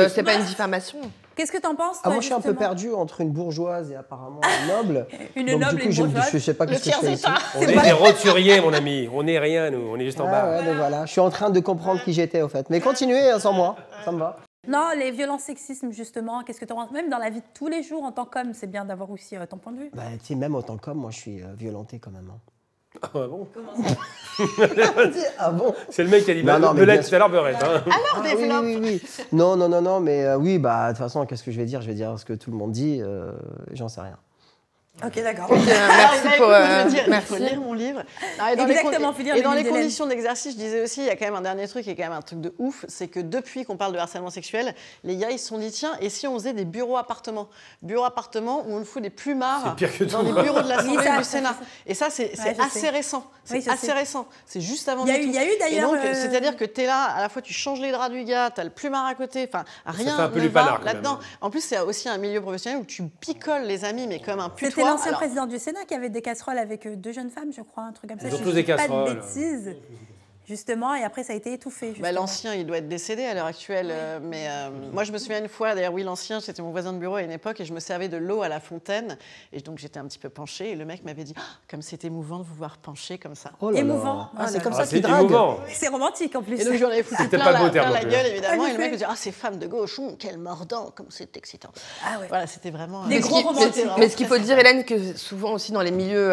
c'est pas une diffamation. Qu'est-ce que t'en penses, toi, moi, je suis un peu perdu entre une bourgeoise et apparemment une noble. Une donc, noble du coup, et une bourgeoise. Je sais pas ce que je fais ici. On est des roturiers, mon ami. On n'est rien, nous. On est juste en bas. Ouais, voilà. Je suis en train de comprendre qui j'étais, en fait. Mais continuez sans moi, ça me va. Non, les violences sexisme, justement, qu'est-ce que tu penses? Même dans la vie de tous les jours, en tant qu'homme, c'est bien d'avoir aussi ton point de vue. Bah, tu sais, même en tant qu'homme, moi, je suis violenté quand même. Ah bon? Ah bon? C'est le mec qui a dit belette tout à l'heure, beurette. Alors, développe. Oui. Non, mais oui, bah, de toute façon, qu'est-ce que je vais dire? Je vais dire ce que tout le monde dit, j'en sais rien. Ok, d'accord. Merci pour... Il faut lire mon livre. Et dans les conditions d'exercice, je disais aussi, il y a quand même un dernier truc qui est quand même un truc de ouf, c'est que depuis qu'on parle de harcèlement sexuel, les gars, ils se sont dit, tiens, et si on faisait des bureaux-appartements où on fout des plumards dans les bureaux de l'Assemblée et du Sénat. Et ça, c'est assez récent. C'est assez récent. C'est juste avant MeToo. Il y a eu d'ailleurs... C'est-à-dire que tu es là, à la fois tu changes les draps du gars, tu as le plumard à côté, enfin, rien ne va là-dedans. En plus, c'est aussi un milieu professionnel où tu picoles les amis, mais comme un putois. C'était l'ancien président du Sénat qui avait des casseroles avec 2 jeunes femmes, je crois, un truc comme ça. Ils ont tous des casseroles. Pas de bêtises. Justement, et après ça a été étouffé. L'ancien, il doit être décédé à l'heure actuelle. Mais moi, je me souviens une fois, d'ailleurs, l'ancien, c'était mon voisin de bureau à une époque, et je me servais de l'eau à la fontaine. Et donc, j'étais un petit peu penchée, et le mec m'avait dit, comme c'est émouvant de vous voir pencher comme ça. Oh là là. Émouvant. C'est comme ça qu'il drague. C'est romantique en plus. Et donc, j'en ai foutu plein la gueule, évidemment. Et le mec me dit, ces femmes de gauche, quel mordant, comme c'est excitant. Ah ouais. Voilà, c'était vraiment... Des gros romantiques. Mais ce qu'il faut dire, Hélène, que souvent aussi dans les milieux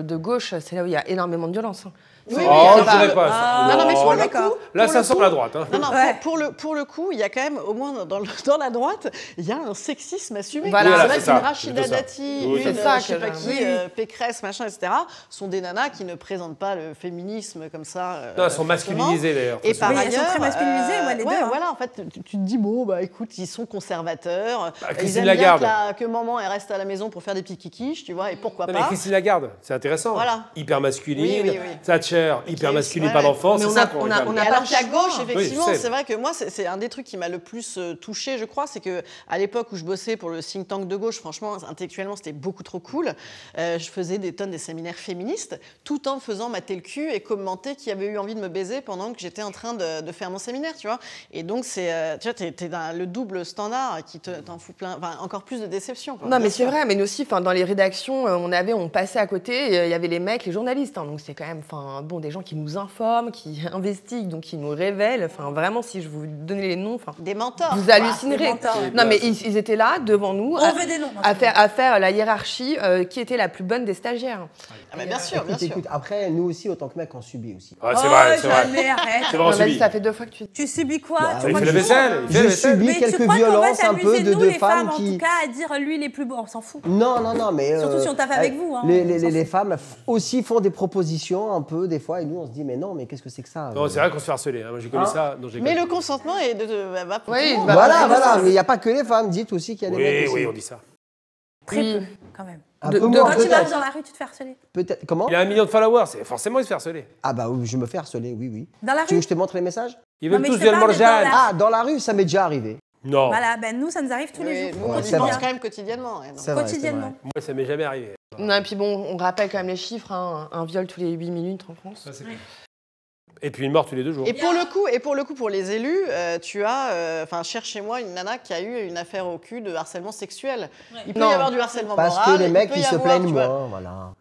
de gauche, c'est là où il y a énormément de violence. Oui, je dirais pas. Non, mais pour le coup, là, ça sent la droite. Non, pour le coup, il y a quand même, au moins dans la droite, il y a un sexisme assumé. Voilà, c'est une Rachida Dati, une ça, je sais pas qui, Pécresse, machin, etc. sont des nanas qui ne présentent pas le féminisme comme ça. Non, elles sont masculinisées d'ailleurs. Et par ailleurs, elles sont très masculinisées, les deux. Voilà, en fait, tu te dis, bon, bah écoute, ils sont conservateurs. Christine Lagarde. Que maman, elle reste à la maison pour faire des petits kikiches, tu vois, et pourquoi pas. Mais Christine Lagarde, c'est intéressant. Voilà. Hyper masculine. Oui. Thatcher, hyper masculine, pas d'enfant. C'est ça qu'on a alors qu'à gauche, effectivement, c'est vrai que moi, c'est un des trucs qui m'a le plus touchée, je crois, c'est qu'à l'époque où je bossais pour le think tank de gauche, franchement, intellectuellement, c'était beaucoup trop cool. Je faisais des séminaires féministes, tout en faisant mater le cul et commenter qui avait eu envie de me baiser pendant que j'étais en train de faire mon séminaire, tu vois. Et donc, tu vois, t'es dans le double standard qui t'en fout plein, enfin, encore plus de déception. Quoi. Non, mais c'est vrai, mais nous aussi, dans les rédactions, on passait à côté, il y avait les mecs, les journalistes, donc c'est quand même, des gens qui nous informent, qui investiguent, donc qui nous révèlent, vraiment, si je vous donnais les noms, des mentors. Vous hallucinerez. Non, mais ils étaient là, devant nous, à faire la hiérarchie qui était la plus bonne des stagiaires. Ah bah bien sûr, bien sûr. Écoute, après, nous aussi, autant que mecs, on subit aussi. Ah, c'est vrai, c'est vrai. Arrête. Ça fait 2 fois que tu subis quoi? Il fait la vaisselle. Je subis quelques violences un peu de femmes qui... En tout cas, à dire, lui, il est plus beau, on s'en fout. Non, mais... Surtout si on taffe avec vous. Les femmes aussi font des propositions un peu, des fois, et nous, on se dit, mais non, mais qu'est-ce que c'est que ça? Non, c'est vrai qu'on se fait harceler. Moi, j'ai connu ça. Mais le consentement est Voilà, mais il n'y a pas que les femmes. Dites aussi qu'il y a des mecs aussi. Oui, on dit ça. Très peu, quand même. Un peu moins, quand tu marches dans la rue, tu te fais harceler. Peut-être. Comment? Il a 1 million de followers, forcément il se fait harceler. Ah bah oui, je me fais harceler, oui. Dans la Tu veux rue? que je te montre les messages? Ils veulent tous du Morjane. Ah, dans la rue, ça m'est déjà arrivé. Non. Voilà, nous, ça nous arrive tous les jours. Nous, on y pense quand même quotidiennement. Quotidiennement. Moi, ça m'est jamais arrivé. Non, et puis on rappelle quand même les chiffres, un viol tous les 8 minutes en France. Ça, c'est clair. Et puis une mort tous les 2 jours. Et pour le coup, pour les élus, tu as, cherchez-moi une nana qui a eu une affaire au cul de harcèlement sexuel. Il peut y avoir du harcèlement moral. Parce que les mecs, ils se plaignent moins, voilà.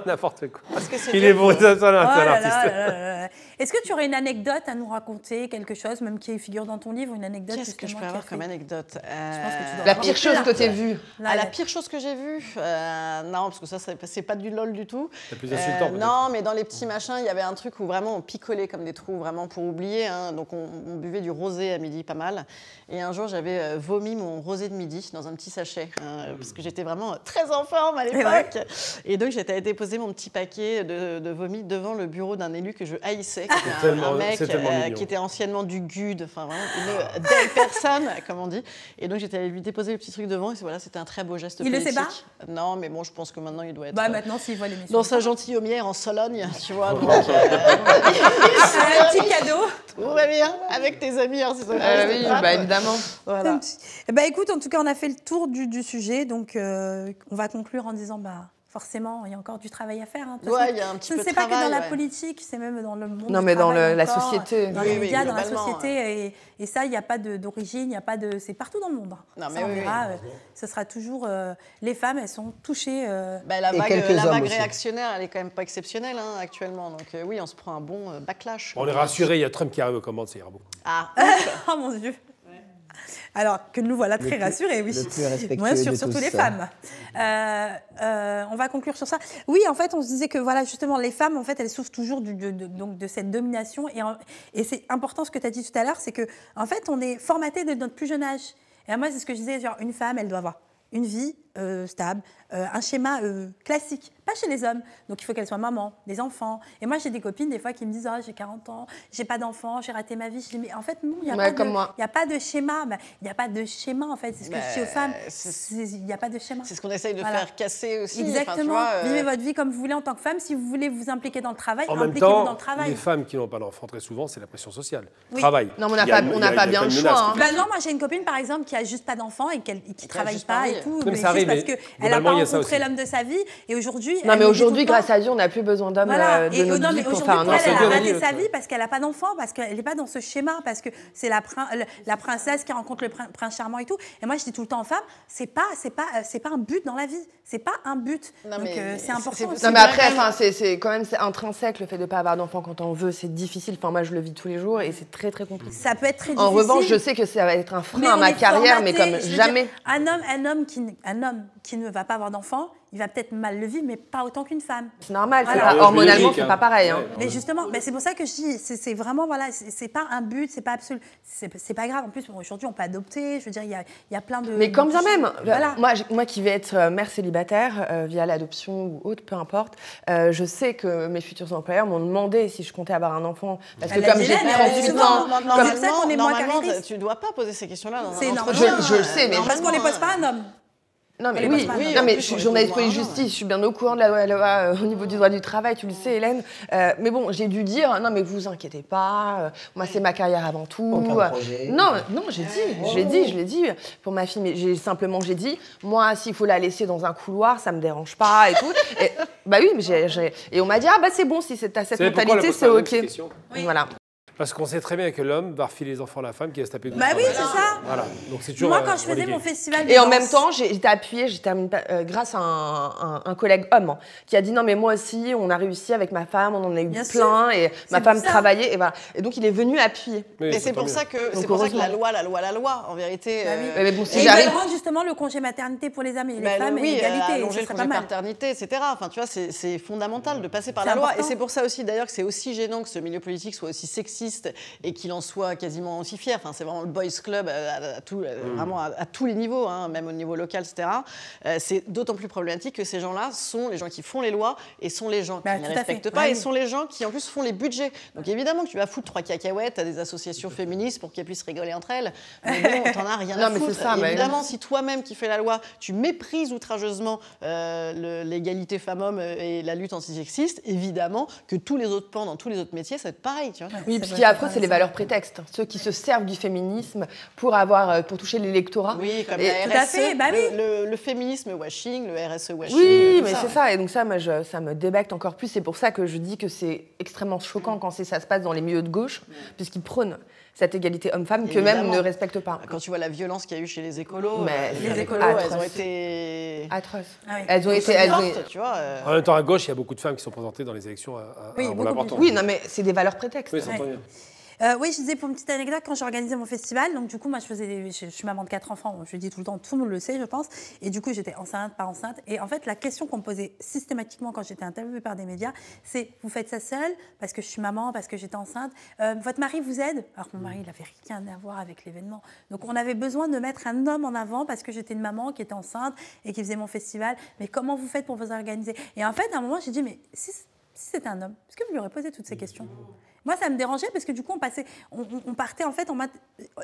N'importe quoi. Parce que il est beau, c'est un artiste. Est-ce que tu aurais une anecdote à nous raconter, quelque chose, même qui figure dans ton livre, une anecdote? Qu'est-ce que je peux avoir comme anecdote? Je pense que tu dois la pire chose que tu aies vue. La pire chose que j'ai vue? Non, parce que ça, c'est pas du lol du tout. C'est plus insultant. Non, mais dans les petits machins, il y avait un truc où vraiment on picolait comme des trous, vraiment pour oublier. Donc on buvait du rosé à midi, pas mal. Et un jour, j'avais vomi mon rosé de midi dans un petit sachet, parce que j'étais vraiment très en forme à l'époque. Et donc j'étais allée déposer mon petit paquet de vomi devant le bureau d'un élu que je haïssais. Un mec qui était anciennement du GUD, enfin vraiment une belle personne, comme on dit. Et donc j'étais allée lui déposer le petit truc devant et voilà, c'était un très beau geste politique. Il le sait pas? Non, mais bon, je pense que maintenant il doit être maintenant s'il voit l'émission. dans sa gentilhommière en Sologne, tu vois. Donc, un petit cadeau. Tout va bien avec tes amis. Oui, évidemment. Voilà. Écoute, en tout cas, on a fait le tour du sujet, donc on va conclure en disant forcément, il y a encore du travail à faire. Ouais, il y a un petit peu de travail. Ce n'est pas que dans la politique, c'est même dans le monde. Non, mais dans la société. Dans les médias, dans la société. Et ça, il n'y a pas d'origine, il n'y a pas de. C'est partout dans le monde. Non, mais ça, on verra, ce sera toujours. Les femmes, elles sont touchées. La vague réactionnaire, elle est quand même pas exceptionnelle actuellement. Donc oui, on se prend un bon backlash. On est rassurés, il y a Trump qui arrive aux commandes, c'est beau. Ah. Oh mon Dieu. Alors que nous voilà très rassurés, oui. Bien sûr, surtout les femmes. On va conclure sur ça. Oui, en fait, on se disait que voilà, justement, les femmes, en fait, elles souffrent toujours de cette domination. Et c'est important ce que tu as dit tout à l'heure, c'est que en fait, on est formaté de notre plus jeune âge. Et moi, c'est ce que je disais, genre une femme, elle doit avoir une vie stable, un schéma classique, pas chez les hommes. Donc il faut qu'elle soit maman, des enfants. Et moi j'ai des copines des fois qui me disent j'ai 40 ans, j'ai pas d'enfant, j'ai raté ma vie. Je dis mais en fait non, il n'y a pas de schéma. Il n'y a pas de schéma en fait. C'est ce que je dis aux femmes. Il n'y a pas de schéma. C'est ce qu'on essaye de faire casser aussi. Exactement. Vivez votre vie comme vous voulez en tant que femme. Si vous voulez vous impliquer dans le travail, impliquez-vous dans le travail. Les femmes qui n'ont pas d'enfant très souvent, c'est la pression sociale. Travail. Non, on n'a pas bien le choix. Non, moi j'ai une copine par exemple qui a juste pas d'enfant et qui travaille pas et tout. Parce qu'elle n'a pas rencontré l'homme de sa vie et aujourd'hui. Non, mais aujourd'hui, grâce à Dieu, on n'a plus besoin d'hommes de notre vie pour faire un enfant. Elle a raté sa vie parce qu'elle n'a pas d'enfant, parce qu'elle n'est pas dans ce schéma, parce que c'est la princesse qui rencontre le prince charmant et tout. Et moi, je dis tout le temps aux femmes, c'est pas un but dans la vie. C'est pas un but. Donc c'est important. Non, mais après, c'est quand même intrinsèque le fait de ne pas avoir d'enfant quand on veut. C'est difficile. Enfin, moi, je le vis tous les jours et c'est très, très compliqué. Ça peut être très difficile. En revanche, je sais que ça va être un frein à ma carrière, mais comme jamais. Un homme qui ne va pas avoir d'enfant, il va peut-être mal le vivre, mais pas autant qu'une femme. C'est normal, hormonalement, c'est pas pareil. Hein. Mais justement, c'est pour ça que je dis, c'est vraiment, voilà, c'est pas un but, c'est pas absolu, c'est pas grave. En plus, aujourd'hui, on peut adopter, je veux dire, il y a plein de... Mais comme ça même, voilà. moi qui vais être mère célibataire, via l'adoption ou autre, peu importe, je sais que mes futurs employeurs m'ont demandé si je comptais avoir un enfant. Parce que comme j'ai 38 ans... C'est pour ça qu'on est moins carriériste. Tu dois pas poser ces questions-là dans un entretien. Je le sais, mais... Parce qu'on les pose pas à un homme. Non mais oui, non, mais je suis journaliste police-justice, je suis bien au courant de la loi au niveau du droit du travail, tu le sais Hélène. Mais bon, j'ai dû dire, non mais vous inquiétez pas, moi c'est ma carrière avant tout. Aucun projet. Non, je l'ai dit pour ma fille, mais j'ai dit, moi s'il faut la laisser dans un couloir, ça me dérange pas et tout. Et, bah oui, mais et on m'a dit, ah bah c'est bon, si t'as cette mentalité, c'est ok. Oui. Voilà. Parce qu'on sait très bien que l'homme va refiler les enfants à la femme qui va se taper de Bah oui, c'est ça. Voilà. Donc c'est toujours. Moi, quand je faisais mon festival de Et en danse, même temps, j'ai été appuyée, grâce à un collègue homme qui a dit non, mais moi aussi, on a réussi avec ma femme, on en a eu plein, et ma femme travaillait, et voilà. Et donc, il est venu appuyer. Mais c'est pour ça que la loi, en vérité. Mais bon, si et j'arrive. il rendre justement le congé maternité pour les hommes et les femmes, et l'égalité, allonger le congé paternité, etc. Enfin, tu vois, c'est fondamental de passer par la loi. Et c'est pour ça aussi, d'ailleurs, que c'est aussi gênant que ce milieu politique soit aussi sexiste et qu'il en soit quasiment aussi fier. Enfin, c'est vraiment le boys club vraiment à tous les niveaux, hein, même au niveau local, etc. C'est d'autant plus problématique que ces gens-là sont les gens qui font les lois et sont les gens qui ne les respectent pas et sont les gens qui en plus font les budgets. Donc évidemment que tu vas foutre 3 cacahuètes à des associations féministes pour qu'elles puissent rigoler entre elles. Mais bon, t'en as rien à foutre. Ça, évidemment, si toi-même qui fais la loi, tu méprises outrageusement l'égalité femmes-hommes et la lutte antisexiste, évidemment que tous les autres pans dans tous les autres métiers, ça va être pareil. Tu vois. Oui, puis ce qui est affreux, c'est les valeurs prétextes, ceux qui se servent du féminisme pour toucher l'électorat. Oui, comme la RSE, tout à fait, bah oui. le féminisme washing, le RSE washing. Oui, mais c'est ça. Et donc ça, moi, ça me débecte encore plus. C'est pour ça que je dis que c'est extrêmement choquant quand ça se passe dans les milieux de gauche, puisqu'ils prônent cette égalité homme-femme qu'eux-mêmes ne respectent pas. Quand tu vois la violence qu'il y a eu chez les écolos, les écolos, elles ont été atroces. Ah oui. Elles ont été tu vois. En même temps, à gauche, il y a beaucoup de femmes qui sont présentées dans les élections à un rôle important. Oui, non, mais c'est des valeurs prétextes. Oui, ça entend bien. Oui, je disais pour une petite anecdote, quand j'organisais mon festival, donc du coup, moi, je suis maman de 4 enfants, je le dis tout le temps, tout le monde le sait, je pense, et du coup, j'étais enceinte, pas enceinte, et en fait, la question qu'on me posait systématiquement quand j'étais interviewée par des médias, c'est « Vous faites ça seule parce que je suis maman, parce que j'étais enceinte, votre mari vous aide ?» Alors que mon mari, il n'avait rien à voir avec l'événement. Donc, on avait besoin de mettre un homme en avant parce que j'étais une maman qui était enceinte et qui faisait mon festival, mais comment vous faites pour vous organiser? Et en fait, à un moment, j'ai dit « Mais si c'était un homme, est-ce que vous lui aurez posé toutes ces questions ?» Moi, ça me dérangeait parce que du coup, on partait en fait,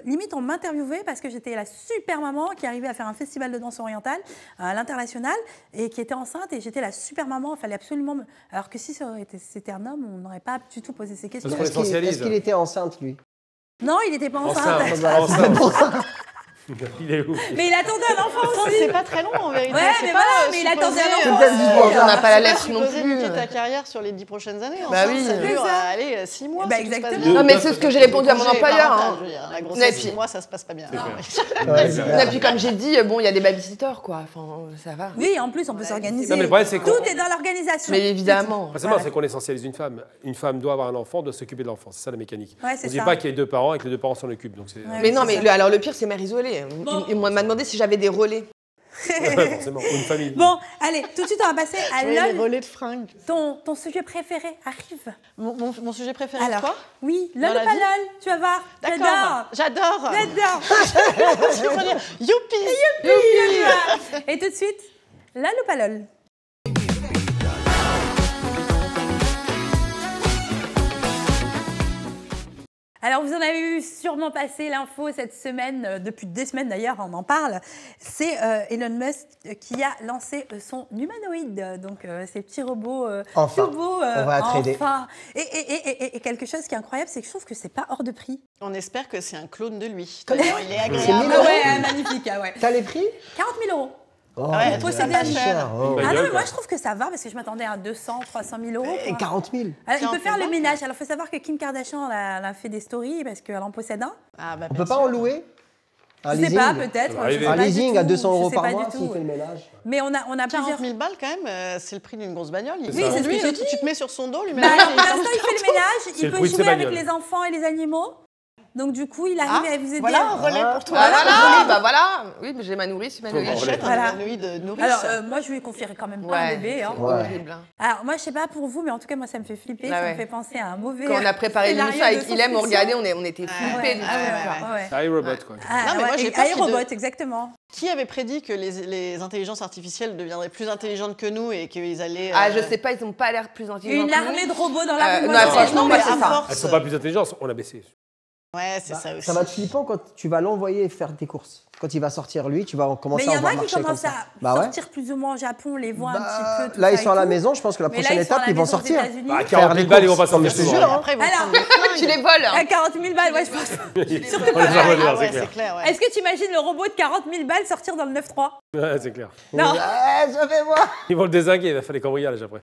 limite on m'interviewait parce que j'étais la super maman qui arrivait à faire un festival de danse orientale à l'international et qui était enceinte et j'étais la super maman. Il fallait absolument Alors que si c'était un homme, on n'aurait pas du tout posé ces questions. Est-ce qu'il était enceinte, lui? Non, il n'était pas enceinte. Il est où? Mais il attendait un enfant aussi. C'est pas très long en vérité. Ouais, mais voilà, mais il attendait un enfant. On n'a pas la lettre non plus. Supposer ta carrière sur les 10 prochaines années. Bah oui, ça dure, allez, 6 mois. Bah exactement. Non, mais c'est ce que j'ai répondu à mon employeur. La grossesse, 6 mois, ça se passe pas bien. Et puis comme j'ai dit, bon, il y a des babysitters, quoi. Enfin, ça va. Oui, en plus, on peut s'organiser. Non, mais le problème, c'est tout est dans l'organisation. Mais évidemment. C'est qu'on essentialise une femme. Une femme doit avoir un enfant, doit s'occuper de l'enfant. C'est ça la mécanique. Ouais, on ne dit pas qu'il y ait 2 parents et que les 2 parents s'en occupent. Mais non, mais alors le pire, c'est mère isolée. On m'a demandé si j'avais des relais. Ouais, forcément, ou une famille. Bon, allez, tout de suite, on va passer à les relais de fringues. Ton sujet préféré arrive. Mon sujet préféré, alors, quoi? Oui, lol ou pas lol, tu vas voir. J'adore. Je vais dire youpi. Youpi. Et tout de suite, lol ou pas lol? Alors, vous en avez vu sûrement passer l'info cette semaine, depuis 2 semaines d'ailleurs, on en parle. C'est Elon Musk qui a lancé son humanoïde, donc ces petits robots enfin, tout beaux. on va trader. Enfin. Et quelque chose qui est incroyable, c'est que je trouve que c'est pas hors de prix. On espère que c'est un clone de lui. Comment il est agréable. Ouais, magnifique. Ouais. T'as les prix? 40 000 €. Oh, ouais, posséder pas un cher. Oh. Ah non, mais moi je trouve que ça va parce que je m'attendais à 200, 300 000 €. Et 40 000. Alors, il peut faire le ménage. Alors il faut savoir que Kim Kardashian elle a fait des stories parce qu'elle en possède un. Ah, bah, On peut pas en louer? Je sais pas, peut-être. Un leasing à 200 € par mois s'il fait le ménage. Mais on a 40 000 balles quand même, c'est le prix d'une grosse bagnole. Oui, c'est ce que j'ai dit. Tu te mets sur son dos, lui. Pour l'instant, il fait le ménage, il peut jouer avec les enfants et les animaux. Donc du coup, il arrive à vous aider. Voilà un relais pour toi. Voilà. Oui, mais j'ai ma nourrice, Achète un humanoïde nourrice. Alors, moi, je lui confierais quand même pas un bébé. Hein. Horrible. Alors, moi, je sais pas pour vous, mais en tout cas, moi, ça me fait flipper. Ça me fait penser à un mauvais. Quand on a préparé l'émission avec Ilem, on regardait, on était flippés. iRobot, quoi. Non, mais moi, j'ai peur iRobot, exactement. Qui avait prédit que les intelligences artificielles deviendraient plus intelligentes que nous et qu'ils allaient... je sais pas, ils n'ont pas l'air plus intelligents. Une armée de robots dans la rue. Non, franchement, moi, c'est ça. Elles sont pas plus intelligentes, on a baissé. Ouais, c'est ça aussi. Ça va être flippant quand tu vas l'envoyer faire tes courses. Quand il va sortir, lui, tu vas commencer à en voir marcher comme ça. Mais il y en a qui commencent à sortir plus ou moins au Japon, on les voit un petit peu. Tout là, ils ça sont à la tout. maison, je pense que la prochaine étape, ils vont sortir. 40 000 balles, ils vont pas sortir. Je te jure. Après, ils vont prendre des Tu les voles. À 40 000 balles, ouais, je pense. Surtout On les a volés, c'est c'est clair, ouais. Est-ce que tu imagines le robot de 40 000 balles sortir dans le 9-3? Ouais, c'est clair. Non. Je vais voir. Ils vont le dézinguer, il va faire les cambriolages après.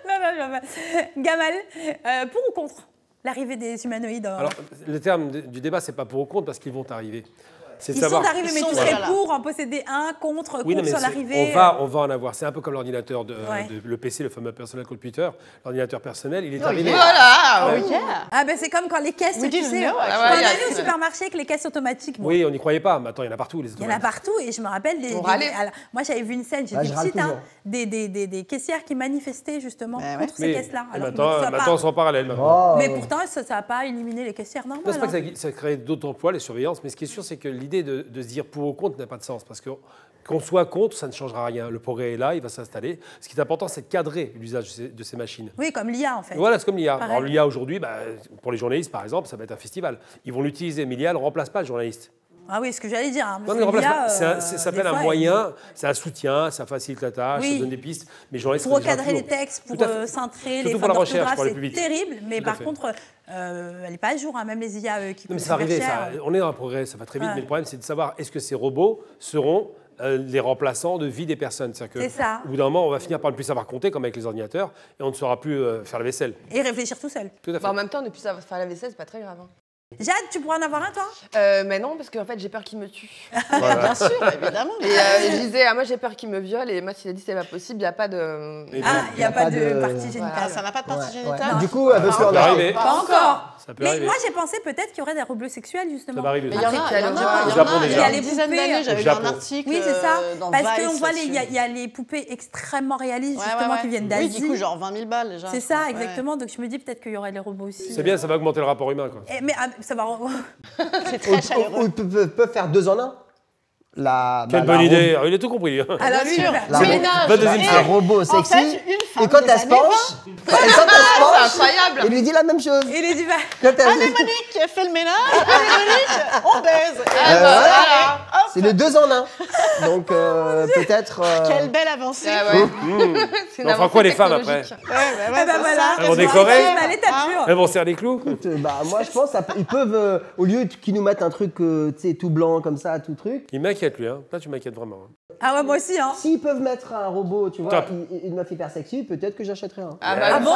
Non. Gamal, pour ou contre l'arrivée des humanoïdes? Alors, le terme du débat, c'est pas pour ou contre, parce qu'ils vont arriver. Ils sont arrivés, mais tu serais pour en posséder un, contre sur l'arrivée. On va en avoir. C'est un peu comme l'ordinateur, le PC, le fameux personal computer. L'ordinateur personnel, il est arrivé. Voilà. C'est comme quand les caisses, tu sais, quand on allait au supermarché avec les caisses automatiques. Oui, on n'y croyait pas. Maintenant, il y en a partout. Il y en a partout, et je me rappelle moi, j'avais vu une scène, j'étais petite, des caissières qui manifestaient justement contre ces caisses-là. Maintenant, on s'en parallèle. Mais pourtant, ça n'a pas éliminé les caissières normales. C'est pas que ça crée d'autres emplois, les surveillances, mais ce qui est sûr, c'est que l'idée de se dire pour ou contre n'a pas de sens, parce qu'on soit contre, ça ne changera rien. Le progrès est là, il va s'installer. Ce qui est important, c'est de cadrer l'usage de ces machines. Oui, comme l'IA en fait. Voilà, c'est comme l'IA. Alors l'IA aujourd'hui, pour les journalistes par exemple, ça va être un festival. Ils vont l'utiliser, mais l'IA ne remplace pas le journaliste. Ah oui, ce que j'allais dire. Non, mais ça s'appelle un moyen, c'est un soutien, ça facilite la tâche, ça donne des pistes. Mais pour recadrer les textes, pour cintrer les fautes d'orthographe, c'est terrible. Mais par contre, elle n'est pas à jour, même les IA qui coûtent super cher. On est dans un progrès, ça va très vite. Mais le problème, c'est de savoir est-ce que ces robots seront les remplaçants de vie des personnes. C'est ça. Au bout d'un moment, on va finir par ne plus savoir compter, comme avec les ordinateurs, et on ne saura plus faire la vaisselle. Et réfléchir tout seul. Tout à fait. En même temps, ne plus savoir faire la vaisselle, c'est pas très grave. Jade, tu pourrais en avoir un, toi? Mais non, parce qu'en fait, j'ai peur qu'il me tue. Bien sûr, évidemment. Et je disais, moi, j'ai peur qu'il me viole. Et moi, s'il a dit c'est pas possible, il n'y a pas de... il n'y a pas de partie génitale. Ça n'a pas de partie génitale. Du coup, elle veut se faire arriver. Pas encore. Mais moi, j'ai pensé peut-être qu'il y aurait des robots sexuels, justement. Ça va arriver. Il y en a. Il y a les dizaines d'années, j'avais lu un article. Oui, c'est ça. Parce qu'on voit, il il y a les poupées extrêmement réalistes, justement, qui viennent d'Asie. Oui, qui coûtent genre 20 000 balles déjà. C'est ça, exactement. Donc je me dis peut-être qu'il y aurait les robots aussi. C'est bien, ça va augmenter le rapport humain. Mais ça va. C'est très chaleureux. Ils peuvent faire 2 en 1. Quelle bonne idée. Il a tout compris. Alors lui, un robot sexy. En fait, et quand elle se penche, c'est incroyable. il lui dit la même chose. Il lui dit allez Monique qui a fait le ménage. Allez Monique, on baise. C'est le 2 en 1. Donc peut-être. Quelle belle avancée. On fera quoi les femmes après? Elles vont décorer. Elles vont serrer les clous. Moi je pense ils peuvent, au lieu qu'ils nous mettent un truc tout blanc comme ça, tout truc. Il m'inquiète lui, hein. Là tu m'inquiètes vraiment. Ah ouais, moi aussi. S'ils peuvent mettre un robot, tu vois, une meuf hyper sexy, peut-être que j'achèterais un. Ah bon?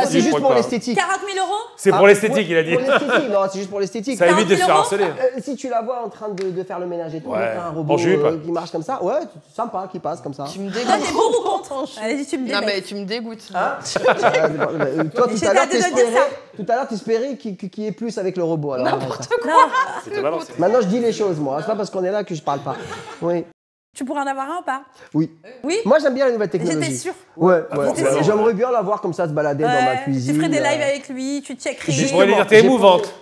C'est juste pour l'esthétique. 40 000 €? C'est pour l'esthétique, il a dit. Pour l'esthétique, non, c'est juste pour l'esthétique. Ça évite de se faire harceler. Si tu la vois en train de faire le ménage et tout, un robot en jupe. qui marche comme ça, ouais, sympa, qui passe comme ça. Tu me dégoûtes. Toi, t'es pour ou contre? Allez-y, tu me dégoûtes. Non, mais tu me dégoûtes. Toi, tout à l'heure, t'espérais qu'il y ait plus avec le robot. Alors, maintenant, je dis les choses, moi. C'est pas parce qu'on est là que je parle pas. Oui. Tu pourrais en avoir un ou pas? Oui. Oui? Moi, j'aime bien les nouvelles technologies. J'étais sûre. Ouais. J'aimerais bien la voir comme ça se balader dans ma cuisine. Tu ferais des lives avec lui, tu checkerais. Je pourrais lui dire, t'es émouvante.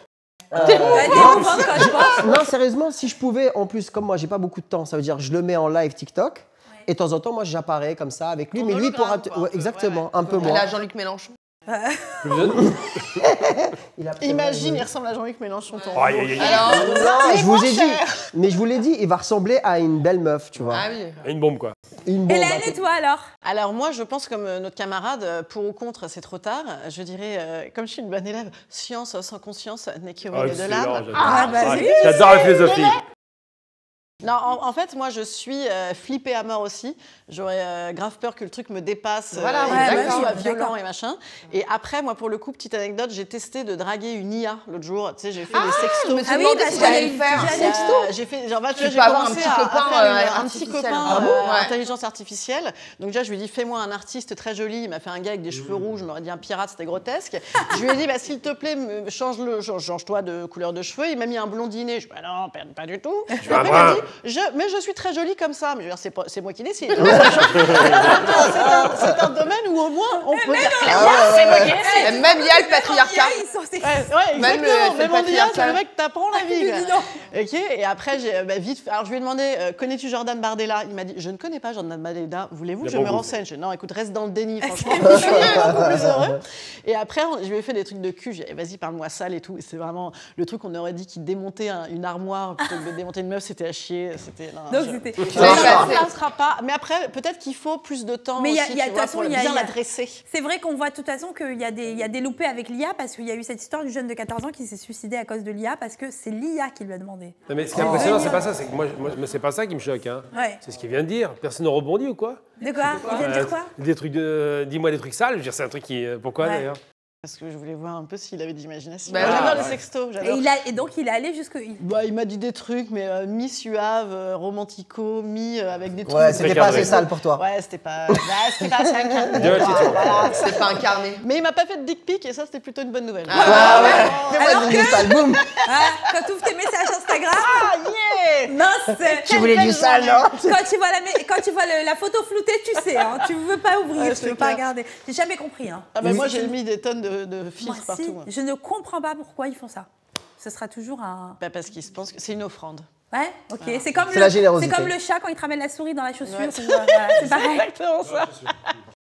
T'es émouvante quand je pense. Non, sérieusement, si je pouvais, en plus, comme moi, j'ai pas beaucoup de temps, ça veut dire je le mets en live TikTok. Et de temps en temps, moi, j'apparais comme ça avec lui. Mais lui, pour exactement, un peu moins. Là, Jean-Luc Mélenchon. Imagine, il ressemble à Jean-Luc Mélenchon. Non, je vous ai dit. Mais je vous l'ai dit, il va ressembler à une belle meuf, tu vois. Ah oui. Une bombe quoi. Hélène, et toi alors? Alors moi, je pense comme notre camarade, pour ou contre, c'est trop tard. Je dirais, comme je suis une bonne élève, science sans conscience n'est que de l'âme. J'adore la philosophie. Non, en fait, moi, je suis flippée à mort aussi. J'aurais grave peur que le truc me dépasse, que soit violent et machin. Et après, moi, pour le coup, petite anecdote, j'ai testé de draguer une IA l'autre jour. Tu sais, j'ai fait des sextos. Je me suis demandé si j'allais le faire. J'ai fait, genre, j'ai commencé un petit copain intelligence artificielle. Donc déjà, je lui ai dit, fais-moi un artiste très joli. Il m'a fait un gars avec des cheveux rouges. Je m'aurais dit un pirate, c'était grotesque. Je lui ai dit, bah, s'il te plaît, change-toi de couleur de cheveux. Il m'a mis un blondinet. Je lui ai dit, bah non, pas du tout. Après, il m'a dit, mais je suis très jolie comme ça. Mais je veux dire, c'est moi qui décide. C'est un domaine où au moins on peut dire clairement c'est moi qui décide. Même il y a le patriarcat. Même le IA, c'est le mec qui t'apprend la vie. Et après, vite. Alors je lui ai demandé, connais-tu Jordan Bardella? Il m'a dit, je ne connais pas Jordan Bardella. Voulez-vous que je me renseigne? Je dis, non, écoute, reste dans le déni. Franchement, je suis beaucoup plus heureux. Et après, je lui ai fait des trucs de cul. J'ai dit, vas-y, parle-moi sale et tout. Et c'est vraiment le truc qu'on aurait dit qu'il démontait une armoire plutôt que de démonter une meuf, c'était à chier. Donc c'était. Ça ne sera pas. Mais après, peut-être qu'il faut plus de temps aussi, pour bien l'adresser. C'est vrai qu'on voit de toute façon qu'il y a des loupés avec l'IA parce qu'il y a eu cette histoire du jeune de 14 ans qui s'est suicidé à cause de l'IA parce que c'est l'IA qui lui a demandé. Non, mais ce qui est impressionnant, c'est pas ça. C'est que moi, c'est pas ça qui me choque. Hein. Ouais. C'est ce qu'il vient de dire. Personne ne rebondit ou quoi? De quoi? Il vient de dire quoi? Des trucs dis-moi des trucs sales. Je veux dire, c'est un truc qui. Pourquoi d'ailleurs? Parce que je voulais voir un peu s'il avait d'imagination. J'adore le sexto. Et donc, il est allé jusque... il m'a dit des trucs, mais mi-suave, romantico, avec des trucs... Ouais, c'était pas assez sale pour toi. Ouais, c'était pas assez incarné. C'était pas incarné. Mais il m'a pas fait de dick pic, et ça, c'était plutôt une bonne nouvelle. Alors que... quand tu ouvres tes messages Instagram... Mince. Tu voulais du sale, non? Quand tu vois la photo floutée, tu sais, hein, tu veux pas ouvrir, tu veux pas regarder. J'ai jamais compris. Hein. Moi, j'ai mis des tonnes de filtres partout. Je ne comprends pas pourquoi ils font ça. Ce sera toujours un... parce qu'ils se pensent que c'est une offrande. Ouais, ok. Voilà. C'est comme le chat quand il te ramène la souris dans la chaussure. Ouais. C'est pareil. Exactement ça.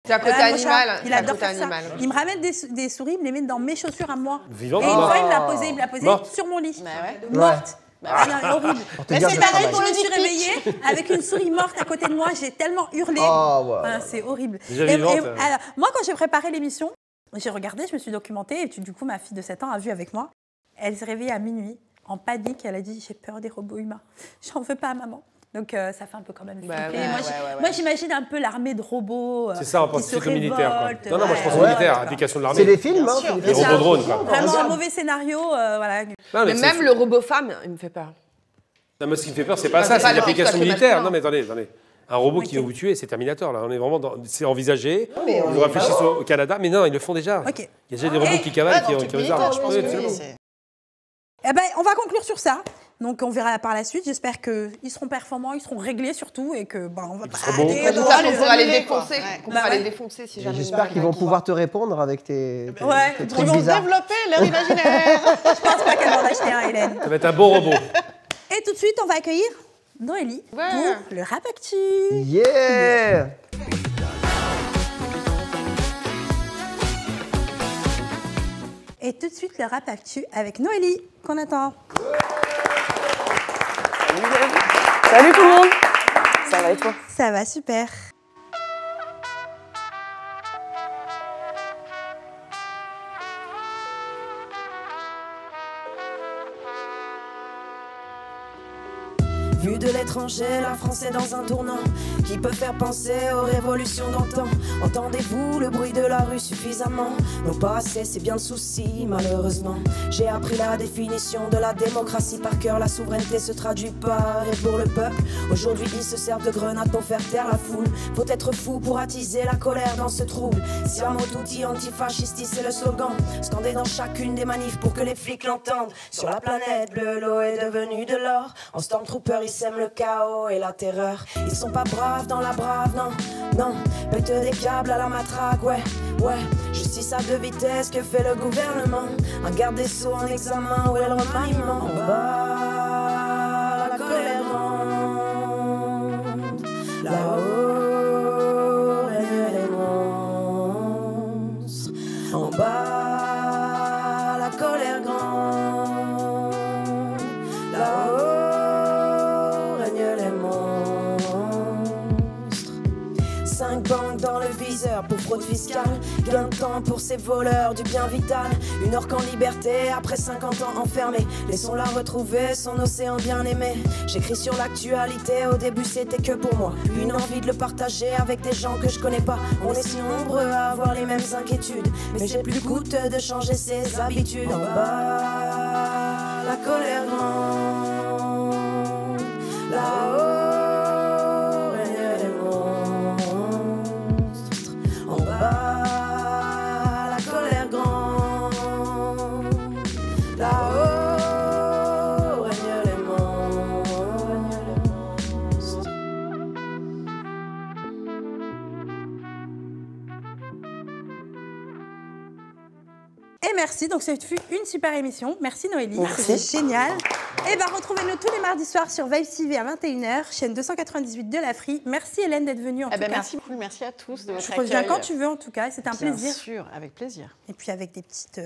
C'est un côté animal. Il adore faire ça. Il me ramène des souris, il me les met dans mes chaussures à moi. Vivant. Et une fois, il me l'a posé sur mon lit. Morte. C'est horrible. C'est pareil pour le suis réveillée avec une souris morte à côté de moi. J'ai tellement hurlé. C'est horrible. Alors, moi, quand j'ai préparé l'émission, j'ai regardé, je me suis documentée. Et du coup, ma fille de 7 ans a vu avec moi. Elle s'est réveillée à minuit, en panique. Elle a dit, j'ai peur des robots humains. J'en veux pas à maman. Donc, ça fait un peu quand même flipper. Moi, j'imagine un peu l'armée de robots c'est ça, on pense que c'est militaire. Quoi. Non, moi, je pense au militaire, application de l'armée. C'est des films, hein. Des robots drones, quoi. Vraiment un mauvais scénario, voilà. Non, mais même le robot femme, il me fait peur. Non, mais ce qui me fait peur, c'est pas ça, c'est l'application militaire. Non, mais attendez. Un robot qui va vous tuer, c'est Terminator, là. On est vraiment c'est envisagé. Vous réfléchissez au Canada, mais non, ils le font déjà. Il y a déjà des robots qui cavalent, qui ont les armes. Eh ben, on va conclure sur ça. Donc, on verra par la suite. J'espère qu'ils seront performants, ils seront réglés surtout, et que on va pas. On pourra les défoncer. On pourra les défoncer si jamais. J'espère qu'ils vont pouvoir te répondre avec tes trucs bizarres. Ils vont développer leur imaginaire. Je pense pas qu'elle va en acheter un, Hélène. Ça va être un beau robot. Et tout de suite, on va accueillir Noélie pour le Rap Actu. Yeah. Et tout de suite, le Rap Actu avec Noélie, qu'on attend. Salut tout le monde. Ça va et toi? Ça va, super. Vu de l'étranger, la France est dans un tournant qui peut faire penser aux révolutions d'antan. Entendez-vous le bruit de la rue suffisamment? Nos passés, c'est bien le souci, malheureusement. J'ai appris la définition de la démocratie par cœur. La souveraineté se traduit par et pour le peuple. Aujourd'hui, ils se servent de grenades pour faire taire la foule. Faut être fou pour attiser la colère dans ce trouble. Si un mot d'outil antifasciste, c'est le slogan. Scandé dans chacune des manifs pour que les flics l'entendent. Sur la planète bleue, l'eau est devenue de l'or. En Stormtrooper, ils sèment le chaos et la terreur. Ils sont pas braves dans la brave, non, non. Pète des câbles à la matraque, ouais, ouais. Justice à deux vitesses, que fait le gouvernement? Un garde des sceaux en examen, où est le remaniement? En bas, la colère monte. Là-haut, règnent les monstres. En bas, la colère grande. Là-haut, banques dans le viseur pour fraude fiscale. Gain de temps pour ces voleurs du bien vital. Une orque en liberté après 50 ans enfermée. Laissons-la retrouver son océan bien aimé. J'écris sur l'actualité, au début c'était que pour moi. Une envie de le partager avec des gens que je connais pas. On est si nombreux à avoir les mêmes inquiétudes, mais j'ai plus le goût de changer ses habitudes. En bas, la colère grande. Là-haut, règnent les monstres. En bas, la colère grande. Là-haut, règnent les monstres. Et merci, donc ça fut une super émission. Merci Noélie, c'était génial. Et bien retrouvez-nous tous les mardis soirs sur Vibe TV à 21h, chaîne 298 de la Free. Merci Hélène d'être venue en tout cas. Merci beaucoup, merci à tous de votre accueil. Je reviens quand tu veux en tout cas, c'était un plaisir. Bien sûr, avec plaisir. Et puis avec des petites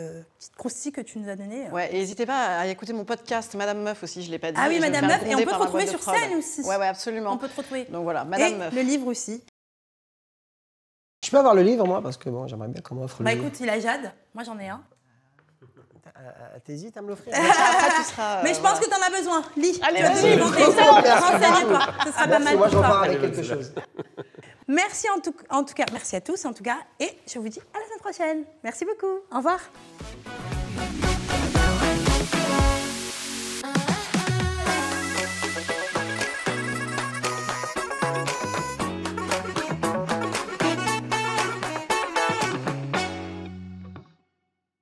croustilles que tu nous as données. Ouais, et n'hésitez pas à écouter mon podcast Madame Meuf aussi, je ne l'ai pas dit. Ah oui, Madame Meuf, et on peut te retrouver sur scène aussi. Ouais, absolument. On peut te retrouver. Donc voilà, Madame Meuf. Le livre aussi. Je peux avoir le livre moi parce que bon, j'aimerais bien qu'on m'offre le livre. Bah écoute, il a Jade, moi j'en ai un. T'hésites à me l'offrir? Mais je pense que t'en as besoin. Lis. Allez, vas-y, renseigne-toi. Ce sera pas mal. Moi, je repars avec quelque chose. Merci en tout cas, merci à tous en tout cas, et je vous dis à la semaine prochaine. Merci beaucoup. Au revoir.